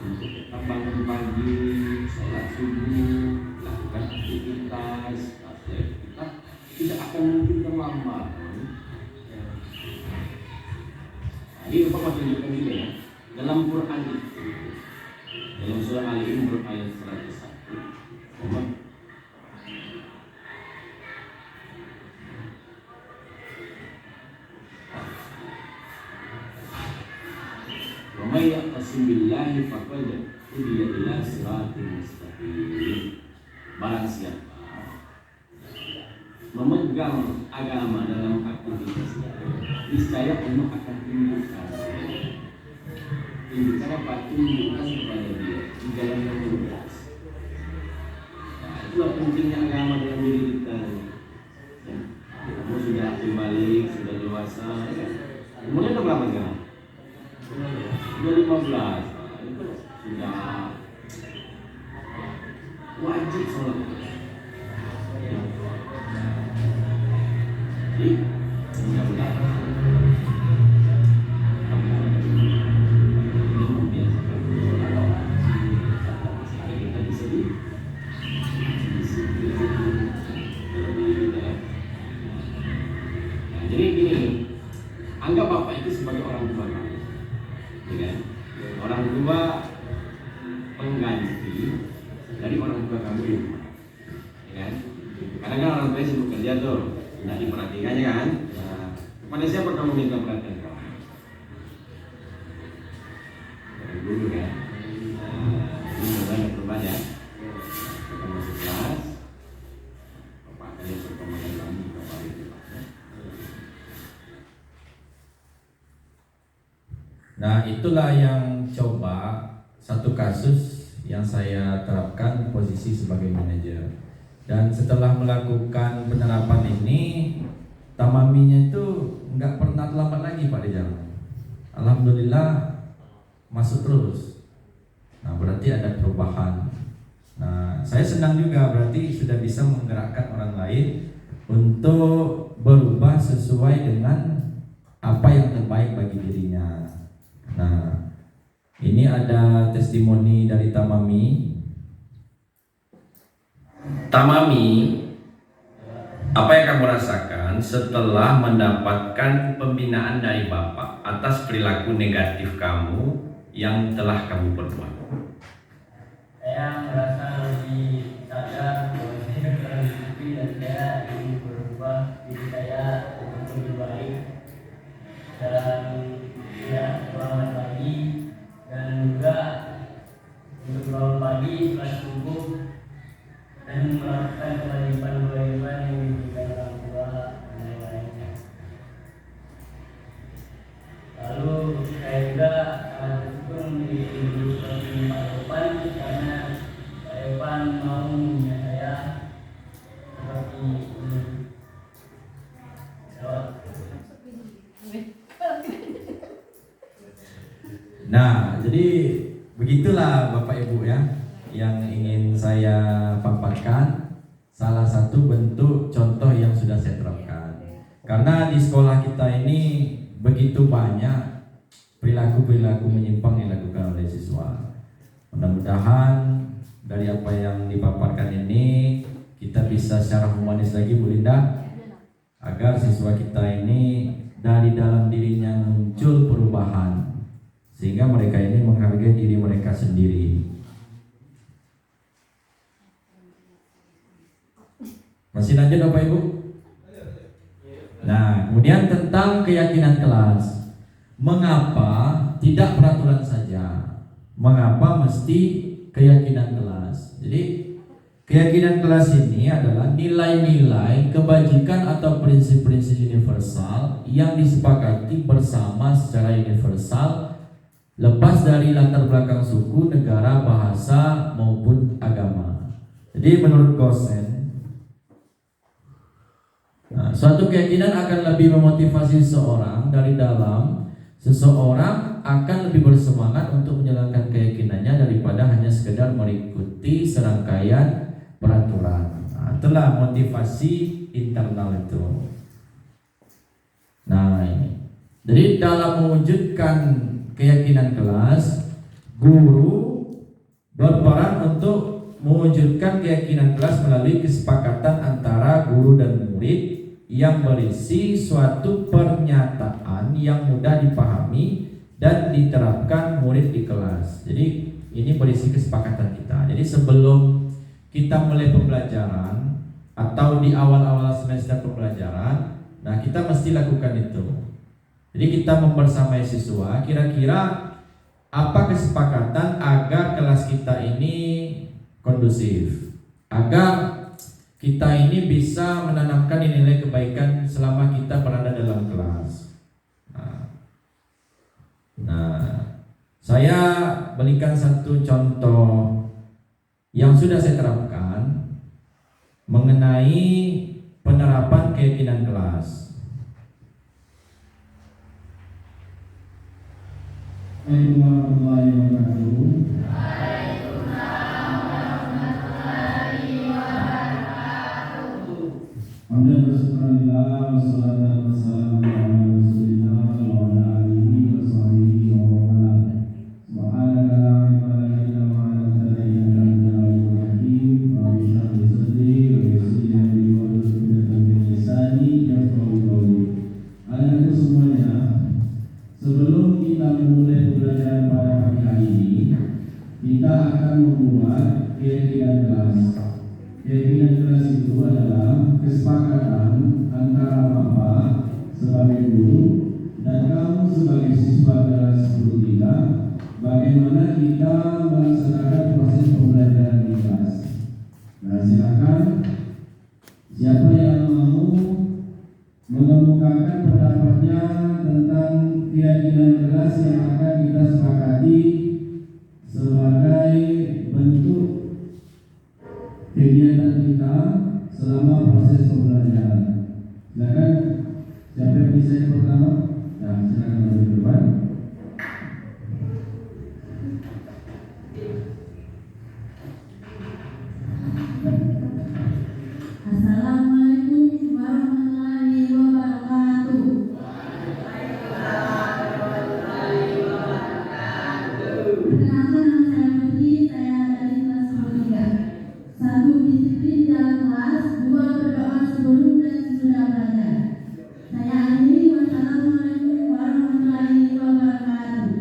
untuk tetap bangun pagi, sholat subuh, lakukan aktivitas. Kita tidak akan mungkin terlambat. Jadi Bapak Al-Imran ayat 101. Wa may ya'tasim billahi faqad hudiya ila siratin mustaqim. Barang siapa memegang agama dalam aktivitasnya, niscaya Allah akan tunjukkan apa? Tunjukkan kepada dia di jalan yang lurus. Nah, itulah pentingnya agama dalam diri kita. Ya. Kamu sudah balik, sudah dewasa, ya. Umurnya udah berapa sekarang? Sudah 15. Itu sudah wajib sholat. Jadi mudah-mudahan kamu ini membiasakan kita bisa jadi gini, anggap bapak itu sebagai orang tua kamu, ya kan? Orang tua pengganti dari orang tua kamu di rumah, ya kan? Karena kan orang tua sibuk kerja tuh, tidak diperhatikannya kan? Nah, kepada siapa kamu minta perhatian kamu? Dari dulu kan? Ini mulai ada perubahan ya. Kita masuk kelas, bapak akan yang perkembangan kamu bapak itu. Nah, itulah yang coba satu kasus yang saya terapkan posisi sebagai manajer. Dan setelah melakukan penerapan ini, tamaminya itu nggak pernah terlambat lagi Pak di jalan. Alhamdulillah masuk terus. Nah, berarti ada perubahan. Nah, saya senang juga berarti sudah bisa menggerakkan orang lain untuk berubah sesuai dengan apa yang terbaik bagi dirinya. Nah, ini ada testimoni dari Tamami. Tamami, apa yang kamu rasakan setelah mendapatkan pembinaan dari Bapak atas perilaku negatif kamu yang telah kamu perbuat? Saya merasa lebih sadar bahwa saya kurang suci dan saya ingin berubah diri saya untuk lebih baik dan tidak selamat lagi, dan juga untuk bangun pagi setelah subuh dan melakukan kewajiban-kewajiban yang diberikan orang tua dan lain-lainnya. Lalu saya juga sangat bersyukur memiliki ibu seperti Pak Evan, karena Pak Evan mau punya saya seperti ini. Nah, jadi begitulah Bapak Ibu ya, yang ingin saya paparkan salah satu bentuk contoh yang sudah saya terapkan. Karena di sekolah kita ini begitu banyak perilaku-perilaku menyimpang yang dilakukan oleh siswa. Mudah-mudahan dari apa yang dipaparkan ini kita bisa secara humanis lagi Bu Linda, agar siswa kita ini dari dalam dirinya muncul perubahan, sehingga mereka ini menghargai diri mereka sendiri. Masih lanjut Bapak Ibu? Nah, kemudian tentang keyakinan kelas. Mengapa tidak peraturan saja? Mengapa mesti keyakinan kelas? Jadi keyakinan kelas ini adalah nilai-nilai kebajikan atau prinsip-prinsip universal yang disepakati bersama secara universal, lepas dari latar belakang suku, negara, bahasa maupun agama. Jadi menurut Gosen, suatu keyakinan akan lebih memotivasi seseorang dari dalam. Seseorang akan lebih bersemangat untuk menjalankan keyakinannya daripada hanya sekedar mengikuti serangkaian peraturan. Itulah motivasi internal itu. Nah ini. Jadi dalam mewujudkan keyakinan kelas, guru berperan untuk mewujudkan keyakinan kelas melalui kesepakatan antara guru dan murid yang berisi suatu pernyataan yang mudah dipahami dan diterapkan murid di kelas. Jadi Ini kondisi kesepakatan kita. Jadi sebelum kita mulai pembelajaran atau di awal-awal semester pembelajaran, nah kita mesti lakukan itu. Jadi kita membersamai siswa, kira-kira apa kesepakatan agar kelas kita ini kondusif, agar kita ini bisa menanamkan nilai kebaikan selama kita berada dalam kelas. Nah, saya berikan satu contoh yang sudah saya terapkan mengenai penerapan keyakinan kelas. Assalamualaikum warahmatullahi wabarakatuh. Alhamdulillah wassalatu wassalamu ala Rasulillah wa ala alihi wa sahbihi wa man wala. Subhanaka la ilma lana illa ma 'allamtana innaka antal alimul hakim. Rabbi shrah li sadri wa yassir li amri wahlul 'uqdatam min lisani yafqahu qawli. Anak-anakku semuanya, sebelum kita memulai pembelajaran pada pagi hari ini, kita akan membuat keyakinan kelas. Keyakinan kelas itu adalah kesepakatan antara Bapak sebagai guru dan kamu sebagai siswa kelas 10 bagaimana kita melaksanakan proses pembelajaran di kelas. Nah, silakan siapa yang mau mengemukakan pendapatnya tentang keyakinan kelas yang akan kita sepakati sebagai bentuk kegiatan kita selama proses pembelajaran. Silakan siapa yang bisa yang pertama? Nah, silakan maju ke depan. Assalamualaikum warahmatullahi wabarakatuh. Perkenalkan, nama saya Putri, saya dari kelas 10. 1. Disiplin dalam kelas. 2. Berdoa sebelum dan sesudah belajar. Saya akhiri. Wassalamualaikum warahmatullahi wabarakatuh.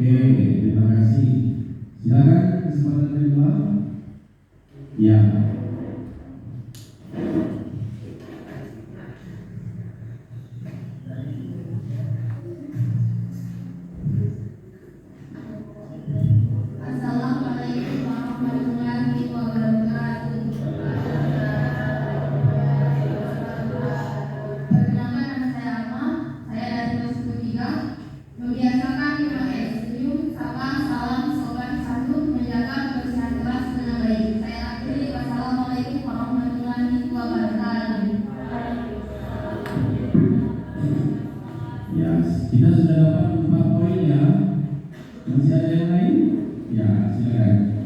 Oke, terima kasih. Silakan kesempatan kedua. Ya. Assalamualaikum warahmatullahi wabarakatuh. Perkenalkan, nama saya Alma, saya dari kelas 3. Membiasakan 5S: senyum, sapa, salam, sopan santun, menjaga kebersihan kelas dengan baik. Saya akhiri. Wassalamualaikum warahmatullahi wabarakatuh. Ya, kita sudah dapat 4 poin ya. Masih ada yang lain? Ya, silakan.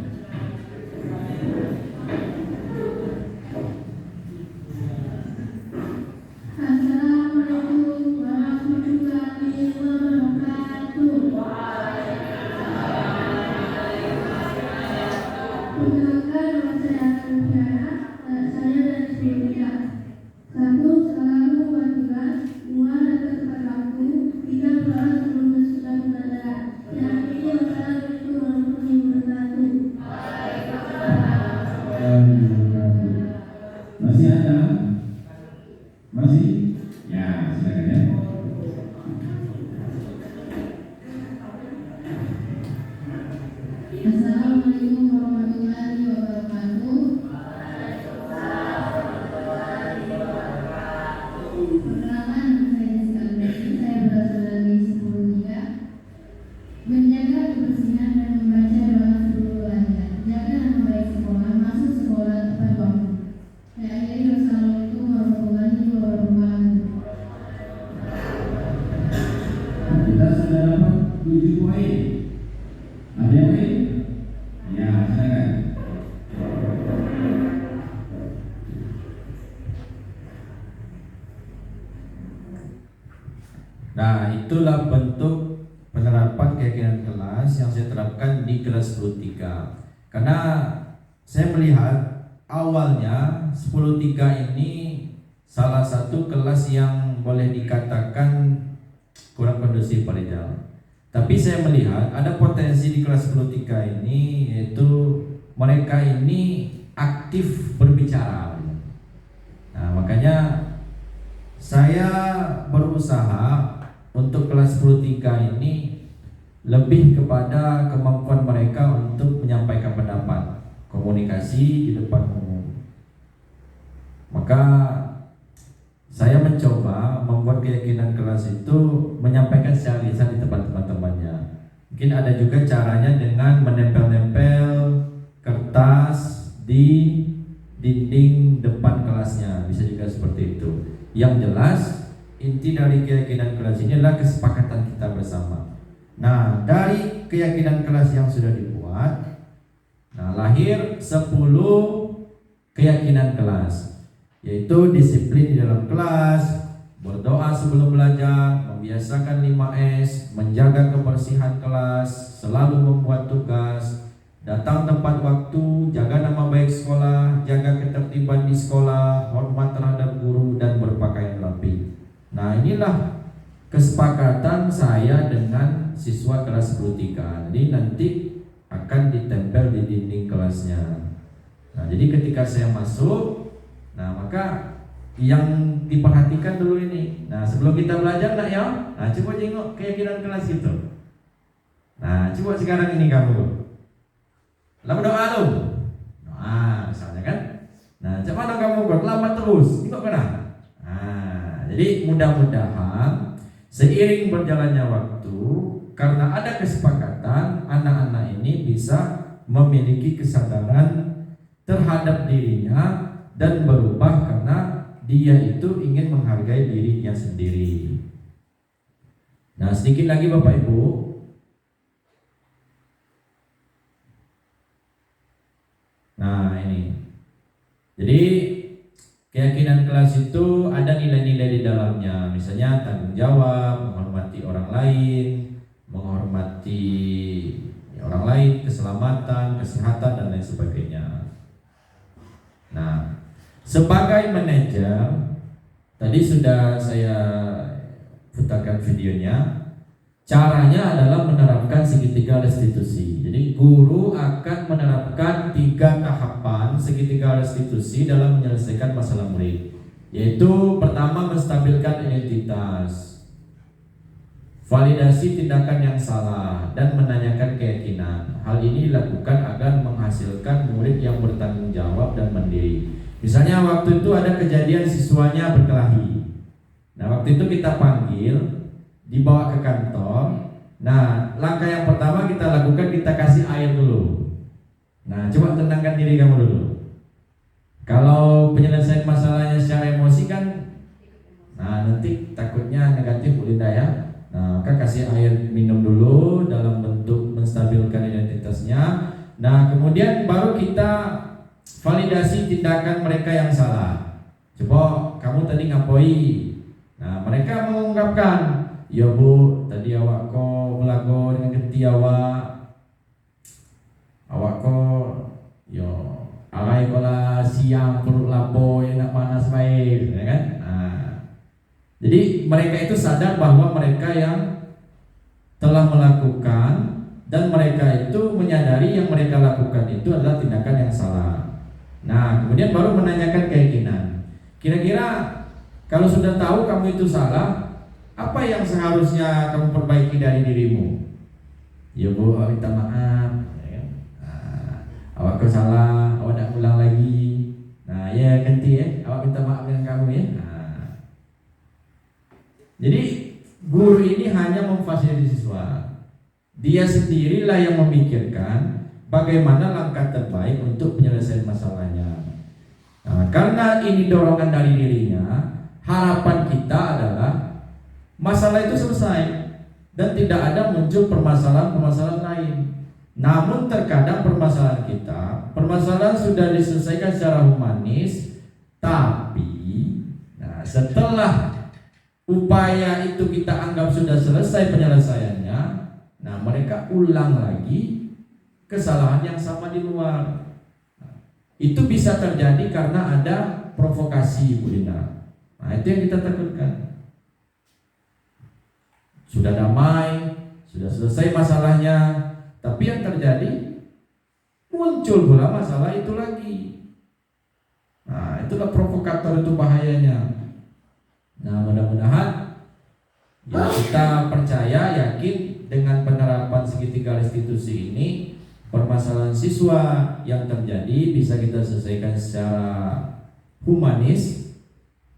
Assalamualaikum warahmatullahi wabarakatuh. Perkenalkan, nama saya Rufiana, saya dari 10. 1. Selalu buat tugas. 2. Datang tepat waktu. 3. Berdoa sebelum dan sesudah pembelajaran. Saya akhiri. Wassalamualaikum warahmatullahi wabarakatuh. Masih ada? Masih? Ya, silakan ya. Assalamualaikum warahmatullahi wabarakatuh. Perkenalkan, nama saya Jessica Andreani, saya berasal dari 10 Menjaga kebersihan dan membaca doa sebelum belajar. Jaga nama baik sekolah, masuk sekolah tepat waktu. Saya akhiri. Wassalamualaikum warahmatullahi wabarakatuh. Kita sudah dapat 7 poin. Ada yang lain? Ya, silakan. Nah, itulah bentuk penerapan keyakinan kelas yang saya terapkan di kelas 10-3. Karena saya melihat awalnya 10-3 ini salah satu kelas yang boleh dikatakan kurang kondusif pada jalan. Tapi saya melihat ada potensi di kelas Psikolotika ini, yaitu mereka ini aktif berbicara. Nah, makanya saya berusaha untuk kelas Psikolotika ini lebih kepada kemampuan mereka untuk menyampaikan pendapat, komunikasi di depan umum. Maka saya mencoba membuat keyakinan kelas itu menyampaikan secara lisan di tempat teman-temannya. Mungkin ada juga caranya dengan menempel-nempel kertas di dinding depan kelasnya, bisa juga seperti itu. Yang jelas inti dari keyakinan kelas ini adalah kesepakatan kita bersama. Nah, dari keyakinan kelas yang sudah dibuat, nah lahir 10 keyakinan kelas, yaitu disiplin di dalam kelas, berdoa sebelum belajar, membiasakan 5S, menjaga kebersihan kelas, selalu membuat tugas, datang tepat waktu, jaga nama baik sekolah, jaga ketertiban di sekolah, hormat terhadap guru, dan berpakaian rapi. Nah, inilah kesepakatan saya dengan siswa kelas 10-3. Jadi nanti akan ditempel di dinding kelasnya. Nah, jadi ketika saya masuk, nah maka yang diperhatikan dulu ini. Nah, sebelum kita belajar nak ya, nah coba jengok keyakinan kelas itu. Nah, coba sekarang ini kamu. Lama doa lu. Nah, misalnya kan. Nah, coba dong kamu lama terus. Tengok kena. Nah, jadi mudah-mudahan seiring berjalannya waktu, karena ada kesepakatan, anak-anak ini bisa memiliki kesadaran terhadap dirinya dan berubah karena dia itu ingin menghargai dirinya sendiri. Nah, sedikit lagi Bapak Ibu. Nah, ini. Jadi keyakinan kelas itu ada nilai-nilai di dalamnya, misalnya tanggung jawab, menghormati orang lain, menghormati orang lain, keselamatan, kesehatan, dan lain sebagainya. Nah, sebagai manajer, tadi sudah saya putarkan videonya. Caranya adalah menerapkan segitiga restitusi. Jadi guru akan menerapkan 3 tahapan segitiga restitusi dalam menyelesaikan masalah murid. Yaitu pertama, menstabilkan identitas, validasi tindakan yang salah, dan menanyakan keyakinan. Hal ini dilakukan agar menghasilkan murid yang bertanggung jawab dan mandiri. Misalnya waktu itu ada kejadian siswanya berkelahi. Nah, waktu itu kita panggil, dibawa ke kantor. Nah, langkah yang pertama kita lakukan, kita kasih air dulu. Nah, coba tenangkan diri kamu dulu. Kalau penyelesaian masalahnya secara emosi kan, nah nanti takutnya negatif Bu Linda ya. Nah, maka kasih air minum dulu dalam bentuk menstabilkan identitasnya. Nah, kemudian baru kita validasi tindakan mereka yang salah. Coba kamu tadi ngapoi. Nah, mereka mengungkapkan, ya Bu, tadi awak ko melago dengan genti awak ko yo arai kola siang perut lapo yang nak panas baik, ya kan? Nah, jadi mereka itu sadar bahwa mereka yang telah melakukan, dan mereka itu menyadari yang mereka lakukan itu adalah tindakan yang salah. Nah, kemudian baru menanyakan keyakinan. Kira-kira kalau sudah tahu kamu itu salah, apa yang seharusnya kamu perbaiki dari dirimu? Ya Bu, minta maaf, ya kan? Nah, awak kau salah, awak tak ulang lagi. Nah, ya ganti ya, awak minta maaf dengan kamu ya. Nah, jadi guru ini hanya memfasilitasi siswa. Dia sendirilah yang memikirkan bagaimana langkah terbaik untuk penyelesaian masalahnya. Nah, karena ini dorongan dari dirinya, harapan kita adalah masalah itu selesai dan tidak ada muncul permasalahan-permasalahan lain. Namun terkadang permasalahan sudah diselesaikan secara humanis, tapi setelah upaya itu kita anggap sudah selesai penyelesaiannya, nah mereka ulang lagi kesalahan yang sama di luar. Itu bisa terjadi karena ada provokasi, Bu Dina. Nah, itu yang kita takutkan. Sudah damai, sudah selesai masalahnya, tapi yang terjadi muncul pula masalah itu lagi. Nah, itulah provokator, itu bahayanya. Nah, mudah-mudahan ya kita percaya, yakin dengan penerapan segitiga restitusi ini, permasalahan siswa yang terjadi bisa kita selesaikan secara humanis,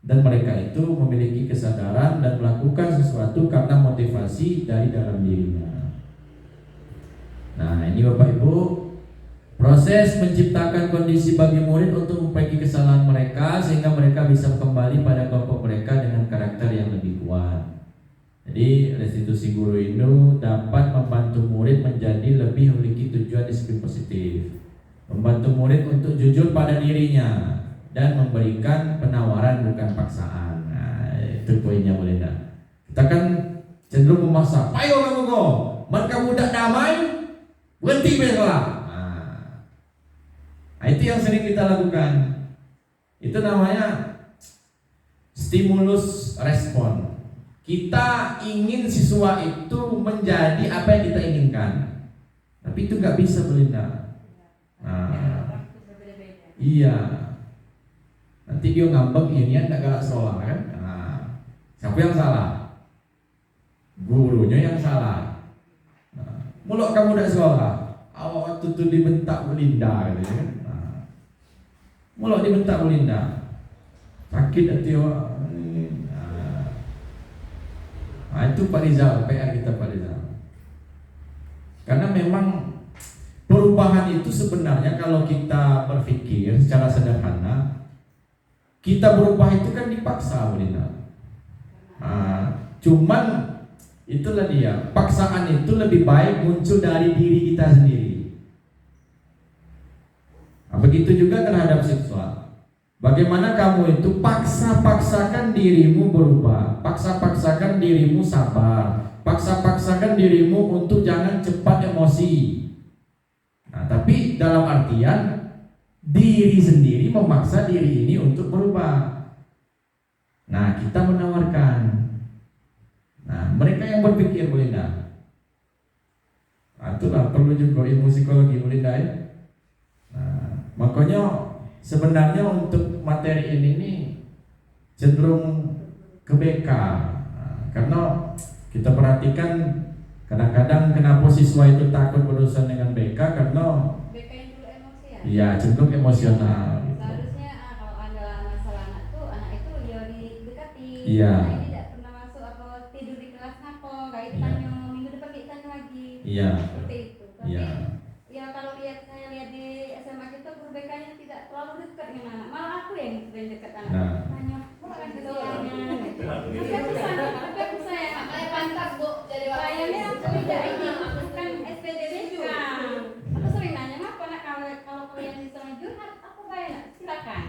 dan mereka itu memiliki kesadaran dan melakukan sesuatu karena motivasi dari dalam dirinya. Nah, ini Bapak Ibu, proses menciptakan kondisi bagi murid untuk memperbaiki kesalahan mereka sehingga mereka bisa kembali pada kelompok mereka dengan karakter yang lebih kuat. Jadi restitusi guru ini dapat membantu murid menjadi lebih memiliki tujuan disiplin positif, membantu murid untuk jujur pada dirinya, dan memberikan penawaran bukan paksaan. Nah, itu poinnya boleh tak? Kita kan cenderung memaksa. Ayo kamu kok, mereka budak damai, berhenti bersekolah. Nah, itu yang sering kita lakukan. Itu namanya stimulus respon. Kita ingin siswa itu menjadi apa yang kita inginkan, tapi itu nggak bisa, Belinda. Nah, iya. Nanti dia ngambek ini nggak galak sekolah kan? Nah, siapa yang salah? Gurunya yang salah. Nah, mulok kamu udah sekolah, awak waktu itu dibentak Belinda, gitu kan? Nah, mulok dibentak Belinda, sakit hati awak. Nah, itu Pak Rizal, PR kita Pak Rizal. Karena memang perubahan itu sebenarnya kalau kita berpikir secara sederhana, kita berubah itu kan dipaksa, Belinda. Cuman itulah dia, paksaan itu lebih baik muncul dari diri kita sendiri. Nah, begitu juga terhadap siswa. Bagaimana kamu itu paksa-paksakan dirimu berubah, paksa-paksakan dirimu sabar, paksa-paksakan dirimu untuk jangan cepat emosi. Nah, tapi dalam artian diri sendiri memaksa diri ini untuk berubah. Nah, kita menawarkan. Nah, mereka yang berpikir, Belinda. Nah, itulah perlu juga ilmu psikologi, Belinda ya. Nah, makanya sebenarnya untuk materi ini cenderung ke BK. Nah, karena kita perhatikan kadang-kadang kenapa siswa itu takut berurusan dengan BK, karena BK yang dulu emosi ya? Iya, cenderung emosional. Seharusnya kalau ada masalah anak itu ya didekati. Iya. Nah, ini tidak pernah masuk atau tidur di kelas ngapa, kayak ditanya minggu depan ditanya lagi. Iya. Seperti itu. Tapi Iya. ya kalau saya lihat di SMA kita guru BK-nya tidak terlalu dekat dengan anak. Malah aku yang sering dekat anak. Nah. Tanya, bukan keduanya. Tapi aku sayang. Makanya pantas Bu jadi wakil. Sayangnya aku tidak ini, bukan SPD BK. Aku sering nanya, ngapa nak kalau kalian bisa curhat, aku bayar, silakan.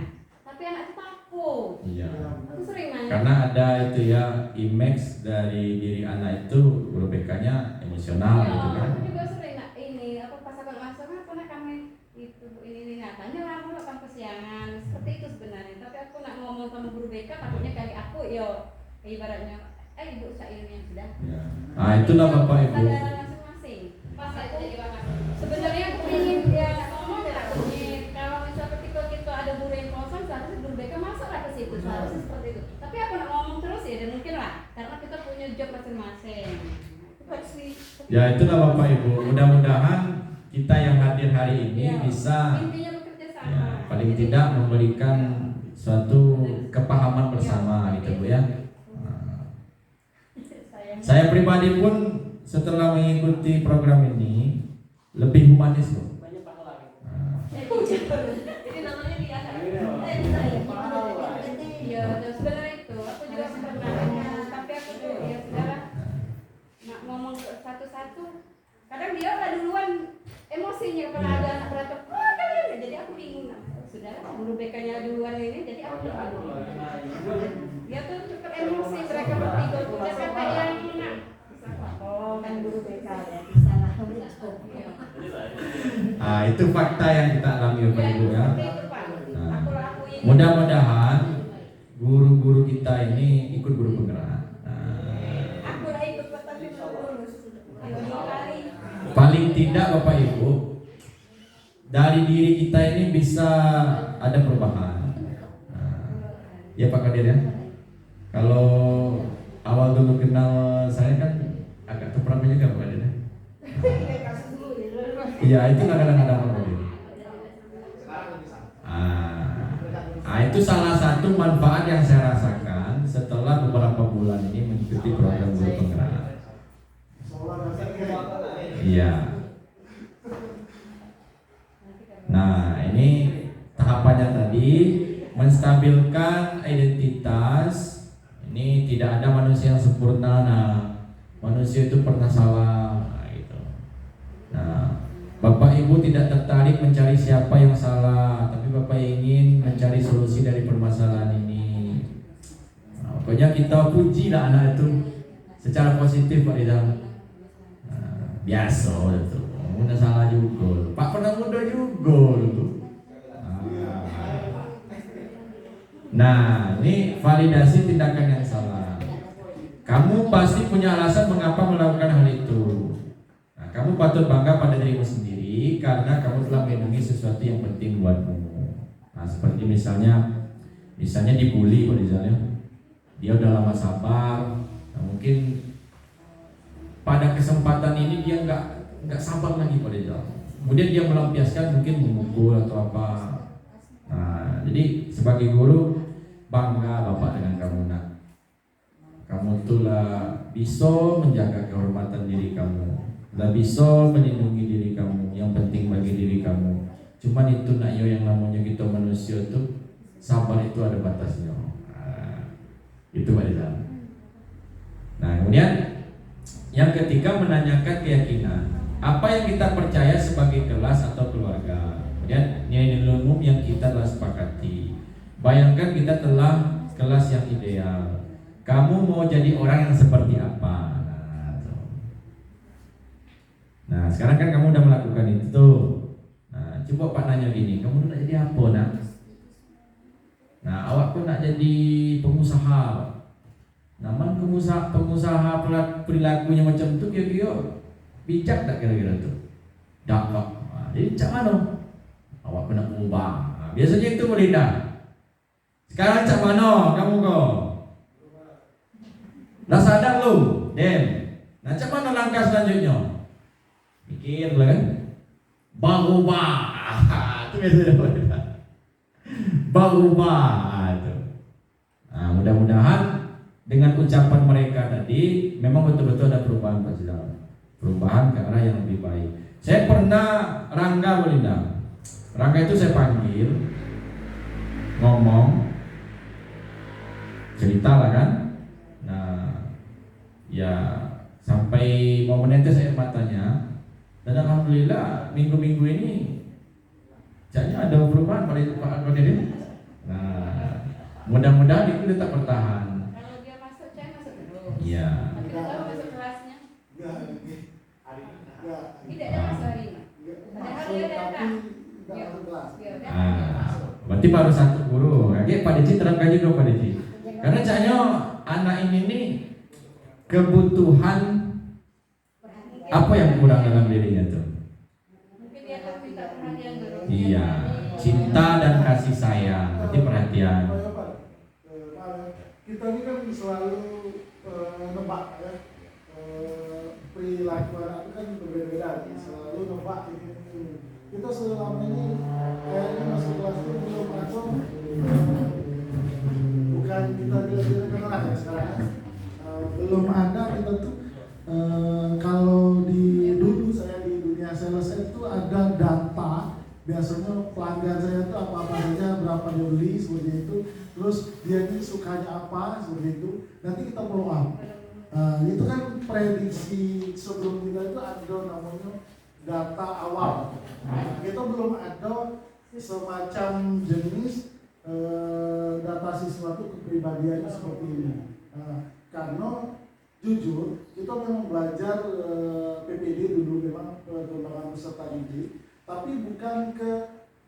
Tapi anak itu takut. Iya. Aku sering nanya. Karena ada itu ya, image dari diri anak itu guru BK-nya emosional Ya, gitu kan. aku juga sering nak ini, apa pas aku masuk, apa nak kami itu ini nyatanya lah, aku kan kesiangan. Seperti itu sebenarnya. Tapi aku nak ngomong sama guru BK, takutnya kali aku, yo ibaratnya, ibu saya ini yang sudah. Ya. Nah, itulah Bapak Ibu. Kesadaran masing-masing. Pas aku sebenarnya aku ingin ya ngomong ya kalau misalnya ketika kita ada guru yang kosong, seharusnya guru BK masuklah ke situ, seharusnya seperti itu. Tapi aku nak ngomong terus ya, dan mungkin lah, karena kita punya job masing-masing. Ya, itulah Bapak Ibu. Mudah-mudahan kita yang hadir hari ini Ya, bisa intinya bekerja sama. ya, paling tidak memberikan suatu kepahaman bersama gitu Bu ya. Saya pribadi pun setelah mengikuti program ini lebih humanis loh. Ini namanya dia. Ya, sebenarnya itu aku juga pernah, tapi aku tuh ya sekarang nak ngomong satu-satu. Kadang dia lah duluan emosinya kalau ada anak berantem. Wah kalian, jadi aku bingung. Sudah guru BK-nya duluan ini, jadi aku bingung. Dia tuh cepat emosi, mereka bertiga tuh dia kata yang enak. Oh kan guru BK ya, salah. Nah, itu fakta yang kita alami Bapak Ibu ya. Nah, mudah-mudahan guru-guru kita ini ikut guru penggerak. aku lah ikut tapi belum lulus. tidak Bapak Ibu, dari diri kita ini bisa ada perubahan. Ya Pak Kadir ya. Kalau awal dulu kenal saya kan agak temperamen juga Pak Kadir ya. Iya itu kadang-kadang Pak Kadir. Itu salah satu manfaat yang saya rasakan setelah beberapa bulan ini mengikuti program Guru Penggerak. Iya. Nah ini tahapannya tadi menstabilkan identitas. Ini tidak ada manusia yang sempurna. Nah manusia itu pernah salah. Nah, gitu. Nah Bapak Ibu tidak tertarik mencari siapa yang salah, tapi Bapak ingin mencari solusi dari permasalahan ini. Nah, pokoknya kita puji lah anak itu secara positif Pak Ridha. Biasa itu, mudah salah juga. Pak pernah mudah juga itu. Nah, ini validasi tindakan yang salah. Kamu pasti punya alasan mengapa melakukan hal itu. Nah, kamu patut bangga pada dirimu sendiri karena kamu telah melindungi sesuatu yang penting buatmu. Nah, seperti misalnya dibully misalnya. Dia udah lama sabar. Nah, mungkin pada kesempatan ini dia nggak sabar lagi pada jalan. Kemudian dia melampiaskan mungkin memukul atau apa. Nah, jadi sebagai guru bangga Bapak dengan kamu nak. Kamu tuh lah bisa menjaga kehormatan diri kamu, lah bisa melindungi diri kamu. Yang penting bagi diri kamu. Cuman itu nak yo yang namanya kita manusia tuh sabar itu ada batasnya. Nah, itu Pak Rizal. Nah kemudian yang ketiga menanyakan keyakinan. Apa yang kita percaya sebagai kelas atau keluarga. Kemudian nilai-nilai umum yang kita telah sepakati. Bayangkan kita telah kelas yang ideal. Kamu mau jadi orang yang seperti apa? Nah sekarang kan kamu udah melakukan itu. Nah coba Pak nanya gini, kamu nak jadi apa nak? Nah awak pun nak jadi pengusaha. Namun pengusaha perilakunya macam tu kira-kira bijak tak kira-kira tu? Tak kok. Jadi macam mana? Awak kena ubah. Biasanya itu boleh dah. Sekarang macam mana kamu kau? Dah sadar lu, Dem. Nah, macam mana langkah selanjutnya? Mikir lah kan? Berubah. Itu biasa dah. Berubah itu. Nah, mudah-mudahan dengan ucapan mereka tadi memang betul-betul ada perubahan Pak Saudara. Perubahan ke arah yang lebih baik. Saya pernah Rangga Belinda. Rangga itu saya panggil ngomong cerita lah kan. Nah, ya sampai mau menetes air matanya. Dan alhamdulillah minggu-minggu ini kayaknya ada perubahan pada Pak Anwar ini. Nah, mudah-mudahan itu tetap bertahan. Kalau dia masuk, saya masuk dulu. Iya. Tapi kalau masuk kelasnya, tidak ada masuk hari ini. Padahal dia datang. Berarti baru satu guru. Oke, Pak Deci terangkan juga Pak Deci. Karena caknya anak ini nih kebutuhan apa yang kurang dalam dirinya tuh? Mungkin dia akan minta perhatian dulu. Iya, cinta dan kasih sayang. Berarti perhatian. Kita ini kan selalu nebak ya, perilaku anak itu kan berbeda-beda, selalu nebak ini. Kita selama ini kayaknya masuk kelas itu belum ada, bukan kita tidak orang ya sekarang, belum ada kita tuh. Kalau di dulu saya di dunia sales itu ada data, biasanya pelanggan saya itu apa saja, berapa dia beli seperti itu, terus dia ini sukanya apa seperti itu, nanti kita follow up. Itu kan prediksi sebelum kita itu ada namanya data awal. Kita belum ada semacam jenis data siswa itu kepribadiannya seperti ini. Karena jujur kita memang belajar PPD dulu memang perkembangan peserta didik, tapi bukan ke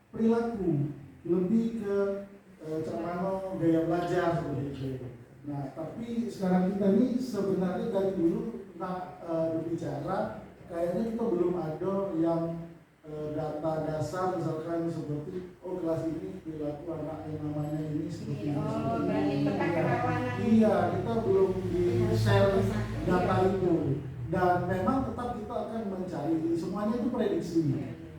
perilaku, lebih ke cara gaya belajar seperti itu. Nah, tapi sekarang kita ini sebenarnya dari dulu berbicara kayaknya kita belum ada yang data dasar misalkan seperti kelas ini perilaku anak yang namanya ini seperti ini. Berarti peta kerawanan. Iya, kita belum di share data itu, dan memang tetap kita akan mencari, semuanya itu prediksi,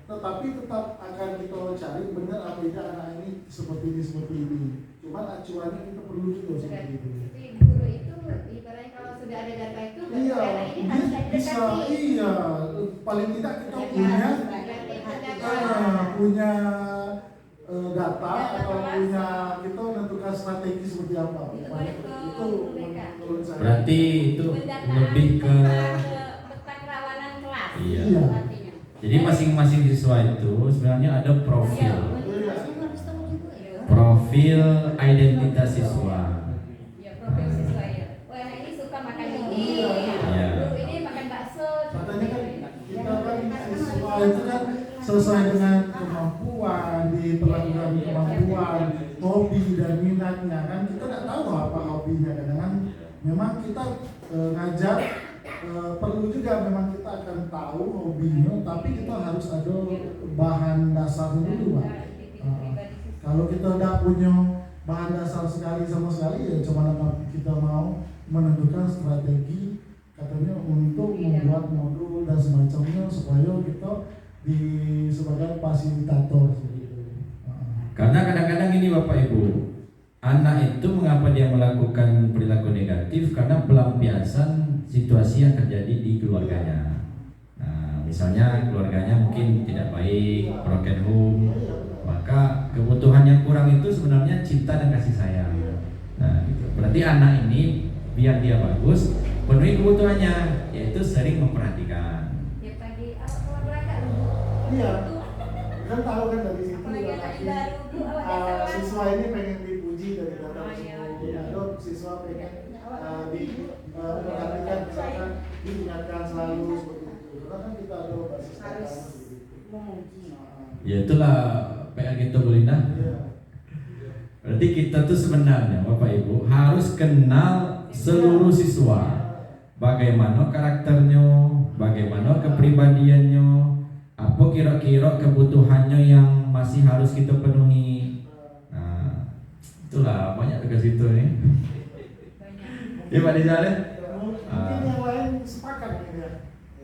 tetapi tetap akan kita cari benar apakah anak ini seperti ini. Cuman acuannya kita perlu juga seperti itu. Guru itu ibaratnya kalau sudah ada data itu Iya, ini harus bisa, didekati. iya, paling tidak kita punya data atau punya kita menentukan strategi seperti apa. Itu menurut saya. Berarti itu lebih ke peta kerawanan kelas. iya. Artinya. Jadi masing-masing siswa itu sebenarnya ada profil. Iya. Profil identitas siswa. Ya, profil siswa ya. Oh, anak ini suka makan ini. Iya. Guru ini makan bakso. Katanya kan kita kan siswa itu kan sesuai dengan kemampuan, diperlakukan kemampuan, hobi dan minatnya kan kita nggak tahu apa hobinya, kadang-kadang memang kita ngajar perlu juga memang kita akan tahu hobinya, tapi kita harus ada bahan dasarnya dulu, Pak. Kalau kita tidak punya bahan dasar sama sekali ya cuma kita mau menentukan strategi katanya untuk membuat modul dan semacamnya supaya kita sebagai fasilitator gitu. Karena kadang-kadang ini Bapak Ibu, anak itu mengapa dia melakukan perilaku negatif? Karena pelampiasan situasi yang terjadi di keluarganya. Nah, misalnya keluarganya mungkin tidak baik, broken home, maka kebutuhan yang kurang itu sebenarnya cinta dan kasih sayang. Nah, gitu. Berarti anak ini biar dia bagus, penuhi kebutuhannya, yaitu sering memperhatikan. Ya pagi awal berangkat lu. Iya, kan tahu kan dari situ Apalagi anak baru Bu, awal datang siswa ini pengen dipuji dari data Oh, tersebut. iya. Ada siswa pengen diperhatikan, misalkan diingatkan selalu seperti itu. Karena kan kita ada basis data seperti itu. Ya itulah PR kita Bu Linda. Iya. Berarti kita tuh sebenarnya Bapak Ibu harus kenal seluruh siswa. Bagaimana karakternya, bagaimana kepribadiannya, apa kira-kira kebutuhannya yang masih harus kita penuhi. Nah, itulah banyak ke situ nih. Ya Pak Rizal ya? Mungkin yang lain sepakat mungkin ya.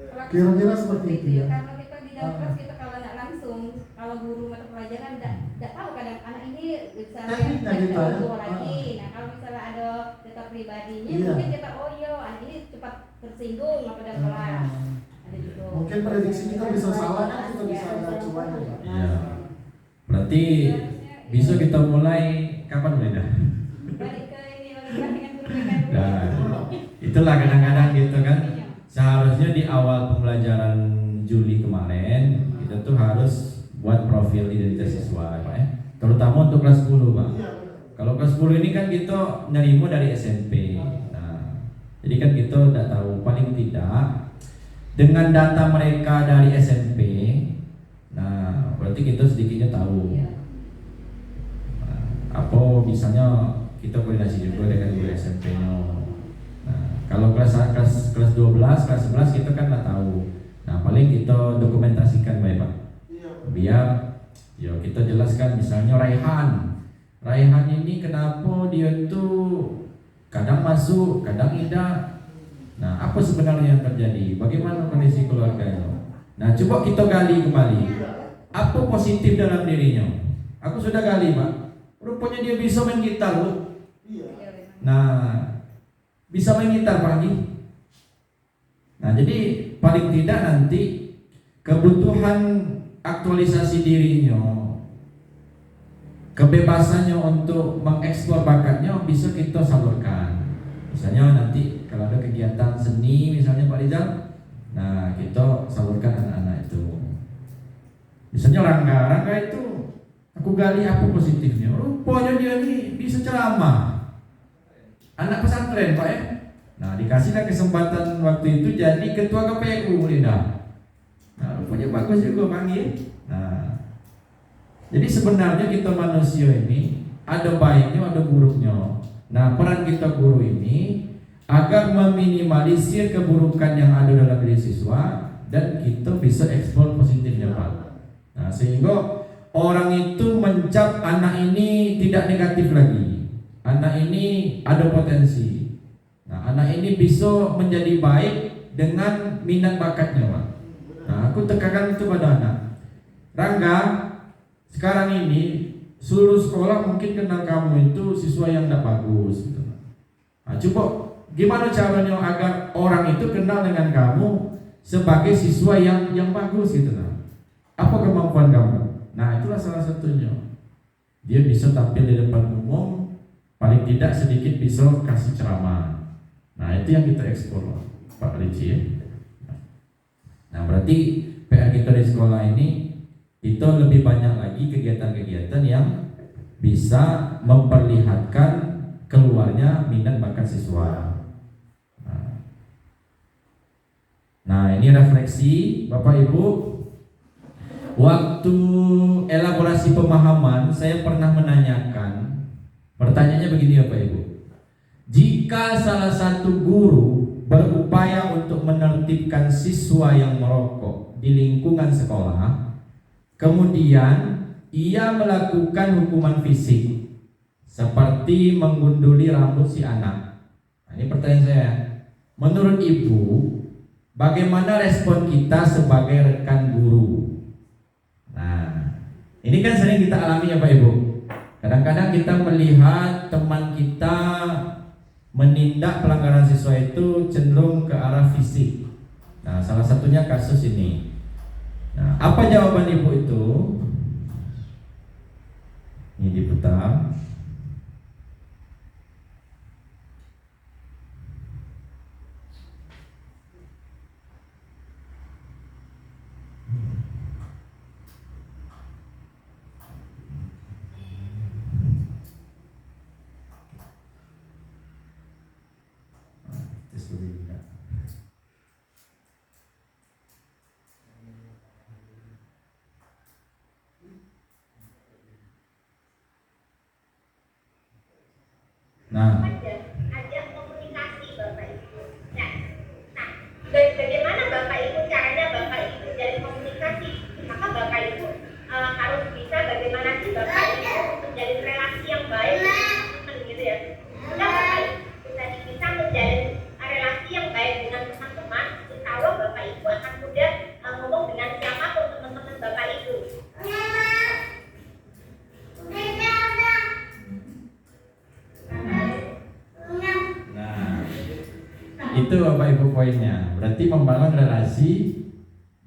Kalau Kira-kira seperti itu ya. Karena kita di dalam kelas kita kalau nggak langsung, kalau guru mata pelajaran nggak tahu kadang anak ini bisa Tekniknya kita, ya. lagi. Nah kalau misalnya ada data pribadinya, Iya. mungkin kita anak ini cepat tersinggung apa dalam kelas. Ada gitu. Mungkin prediksi kita bisa salah kan, kita bisa ada acuannya, Pak. Iya. Berarti bisa kita mulai kapan Linda? Balik ke ini balik dengan guru BK. Nah, itulah kadang-kadang gitu kan. Seharusnya di awal pembelajaran Juli kemarin kita tuh harus buat profil identitas siswa Pak ya. Terutama untuk kelas 10 Pak. Kalau kelas 10 ini kan kita nerima dari SMP. Nah, jadi kan kita tidak tahu, paling tidak dengan data mereka dari SMP. Nah, berarti kita sedikitnya tahu. Nah, apa misalnya kita koordinasi juga dengan guru SMP-nya. Nah, kalau kelas 12, kelas 11 kita kan nggak tahu. Nah, paling kita dokumentasikan baik Pak. Biar ya kita jelaskan misalnya Raihan ini kenapa dia tuh kadang masuk, kadang tidak. Nah, apa sebenarnya yang terjadi? Bagaimana kondisi keluarganya? Nah, coba kita gali kembali. Apa positif dalam dirinya? Aku sudah gali Pak. Rupanya dia bisa main gitar loh. Nah, bisa main gitar Pak Haji. Nah, jadi paling tidak nanti kebutuhan aktualisasi dirinya, kebebasannya untuk mengeksplor bakatnya bisa kita salurkan. Misalnya nanti kalau ada kegiatan seni misalnya Pak Rizal, nah kita salurkan anak-anak itu. Misalnya Rangga itu aku gali apa positifnya. Rupanya dia ini bisa ceramah. Anak pesantren Pak ya. Nah, dikasihlah kesempatan waktu itu jadi ketua KPU Linda. Nah, rupanya bagus juga panggil. Nah, jadi sebenarnya kita manusia ini ada baiknya, ada buruknya. Nah, peran kita guru ini agar meminimalisir keburukan yang ada dalam diri siswa dan kita bisa eksplor positifnya Pak. Nah, sehingga orang itu mencap anak ini tidak negatif lagi, anak ini ada potensi. Nah, anak ini bisa menjadi baik dengan minat bakatnya Pak. Nah, aku tekankan itu pada anak. Rangga, sekarang ini seluruh sekolah mungkin kenal kamu itu siswa yang tidak bagus gitu. Nah, coba gimana caranya agar orang itu kenal dengan kamu sebagai siswa yang bagus gitu nah. Apa kemampuan kamu? Nah, itulah salah satunya. Dia bisa tampil di depan umum, paling tidak sedikit bisa kasih ceramah. Nah, itu yang kita ekspor Pak Ricci ya. Nah, berarti PR kita di sekolah ini kita lebih banyak lagi kegiatan-kegiatan yang bisa memperlihatkan keluarnya minat bakat siswa. Nah, ini refleksi Bapak Ibu. Waktu elaborasi pemahaman saya pernah menanyakan, pertanyaannya begini Bapak Ibu. Jika salah satu guru berupaya untuk menertibkan siswa yang merokok di lingkungan sekolah, kemudian ia melakukan hukuman fisik seperti menggunduli rambut si anak. Nah, ini pertanyaan saya. Menurut Ibu, bagaimana respon kita sebagai rekan guru? Nah, ini kan sering kita alami ya Pak Ibu. Kadang-kadang kita melihat teman kita menindak pelanggaran siswa itu cenderung ke arah fisik. Nah, salah satunya kasus ini. Nah, apa jawaban Ibu itu? Ini diputar. Nah, ajak komunikasi Bapak Ibu. Nah, bagaimana Bapak Ibu caranya Bapak Ibu jalin komunikasi? Maka Bapak Ibu harus bisa bagaimana sih Bapak Ibu menjalin relasi yang baik dengan gitu ya. Jika Bapak Ibu bisa menjalin relasi yang baik dengan teman-teman, insya Allah Bapak Ibu akan mudah ngomong dengan siapapun teman-teman Bapak Ibu. itu Bapak Ibu poinnya. Berarti membangun relasi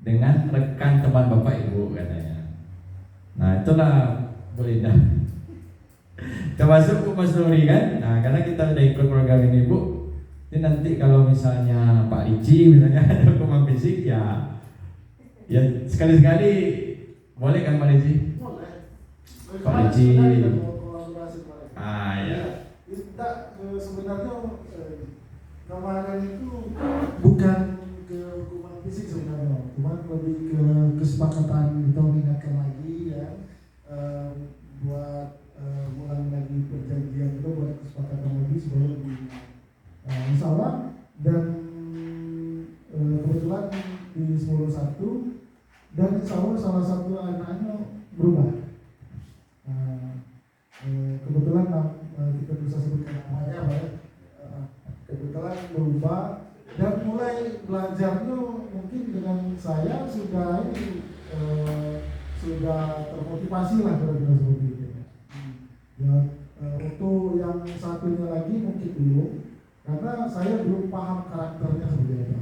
dengan rekan teman Bapak Ibu katanya. Nah, itulah Bu Linda. Termasuk Bu Mas Nuri kan. Nah, karena kita udah ikut program ini Bu, ini nanti kalau misalnya Pak Ricci misalnya ada hukuman fisik ya sekali-sekali boleh kan Pak Ricci? Boleh. Pak Ricci. Ya. Sebenarnya kemarin itu bukan ke hukuman fisik sebenarnya, cuma lebih ke kesepakatan kita mengingatkan lagi ya, buat ulang lagi perjanjian itu, buat kesepakatan lagi supaya lebih insya Allah. Dan kebetulan di 10.1 dan insya Allah salah satu anaknya berubah. Kebetulan kita bisa sebutkan namanya apa ya, kebetulan berubah dan mulai belajarnya mungkin dengan saya sudah termotivasi lah kira-kira seperti itu ya. Untuk yang satunya lagi mungkin belum, karena saya belum paham karakternya seperti apa.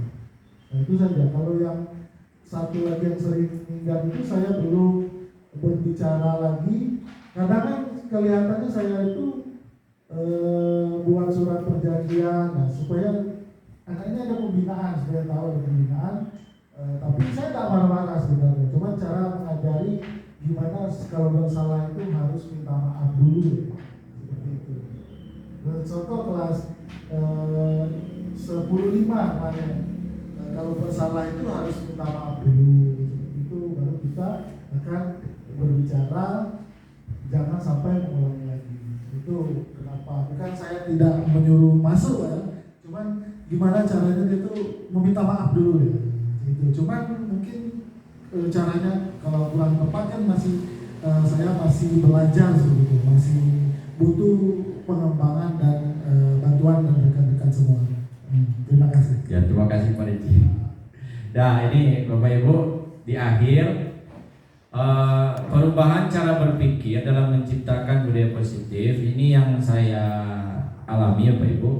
Nah, itu saja. Kalau yang satu lagi yang sering minggat itu saya belum berbicara lagi. Kadang kan kelihatannya saya itu buat surat perjanjian, nah, supaya anaknya ada pembinaan, supaya tahu ada pembinaan. Tapi saya tak marah-marah sebenarnya, cuma cara mengajari gimana kalau bersalah itu harus minta maaf dulu, seperti itu. Contoh kelas 10.5 kemarin, kalau bersalah itu harus minta maaf dulu, itu baru kita akan berbicara, jangan sampai mengulangi lagi. Itu kenapa? Bukan saya tidak menyuruh masuk ya, cuman gimana caranya dia tuh meminta maaf dulu ya. gitu. Cuman mungkin caranya kalau kurang tepat kan saya masih belajar seperti itu, masih butuh pengembangan dan bantuan dari rekan-rekan semua. Terima kasih. Ya, terima kasih Pak Riji. Nah, ini Bapak Ibu di akhir perubahan cara berpikir dalam menciptakan budaya positif ini yang saya alami ya Pak Ibu.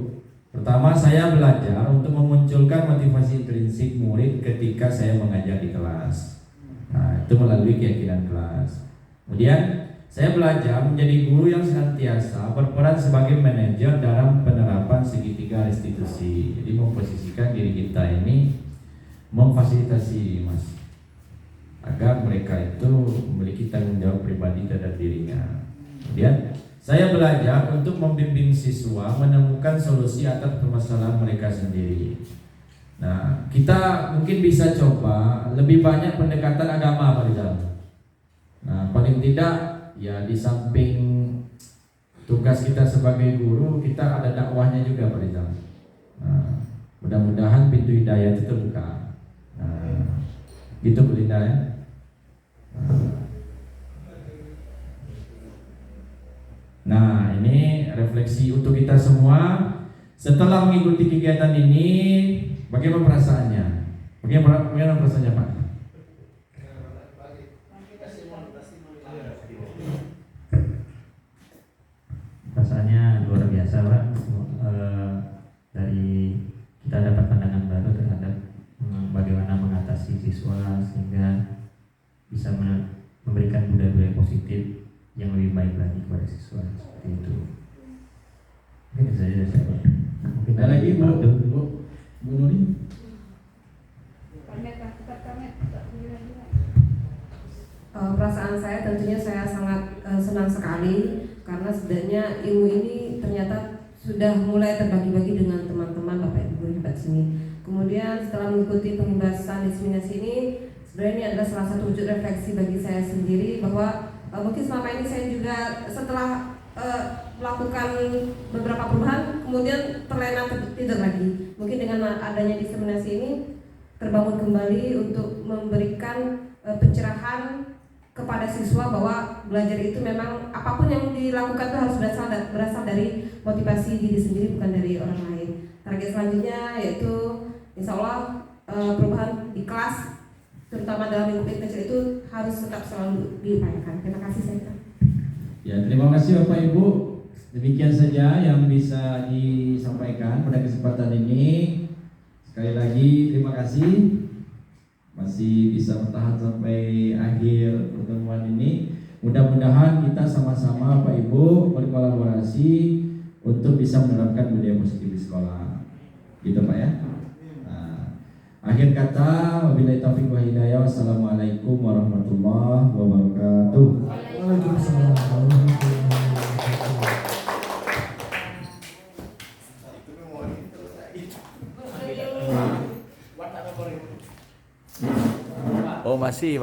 Pertama, saya belajar untuk memunculkan motivasi intrinsik murid ketika saya mengajar di kelas. Nah, itu melalui keyakinan kelas. Kemudian saya belajar menjadi guru yang senantiasa berperan sebagai manajer dalam penerapan segitiga restitusi. Jadi memposisikan diri kita ini memfasilitasi Mas, agar mereka itu memiliki tanggung jawab pribadi terhadap dirinya. Kemudian saya belajar untuk membimbing siswa menemukan solusi atas permasalahan mereka sendiri. Nah, kita mungkin bisa coba lebih banyak pendekatan agama Pak Rizal. Nah, paling tidak ya di samping tugas kita sebagai guru, kita ada dakwahnya juga Pak Rizal. Nah, mudah-mudahan pintu hidayah itu terbuka. Nah, gitu Bu Linda ya. Nah, ini refleksi untuk kita semua. Setelah mengikuti kegiatan ini, bagaimana perasaannya? Bagaimana perasaannya Pak? Perasaannya luar biasa Pak. Dari kita dapat pandangan baru terhadap bagaimana mengatasi siswa sehingga bisa memberikan budaya-budaya positif yang lebih baik lagi kepada siswa, seperti itu. Mungkin itu saja dari saya. Mungkin ada lagi Bu Nuri? Perasaan saya tentunya saya sangat senang sekali karena sebenarnya ilmu ini ternyata sudah mulai terbagi-bagi dengan teman-teman Bapak Ibu guru hebat sini. Kemudian setelah mengikuti pembahasan diseminasi ini, sebenarnya ini adalah salah satu wujud refleksi bagi saya sendiri bahwa mungkin selama ini saya juga setelah melakukan beberapa perubahan kemudian terlena tidur lagi. Mungkin dengan adanya diseminasi ini terbangun kembali untuk memberikan pencerahan kepada siswa bahwa belajar itu memang apapun yang dilakukan itu harus berasal dari motivasi diri sendiri, bukan dari orang lain. Target selanjutnya yaitu insya Allah perubahan di kelas terutama dalam lingkup kecil itu harus tetap selalu diupayakan. Terima kasih saya. Ya, terima kasih Bapak Ibu. Demikian saja yang bisa disampaikan pada kesempatan ini. Sekali lagi terima kasih masih bisa bertahan sampai akhir pertemuan ini. Mudah-mudahan kita sama-sama Bapak Ibu berkolaborasi untuk bisa menerapkan budaya positif di sekolah. Gitu Pak ya. Akhir kata, wabillahi taufiq wa hidayah. Wassalamualaikum warahmatullahi wabarakatuh. Waalaikumsalam warahmatullahi wabarakatuh. Oh masih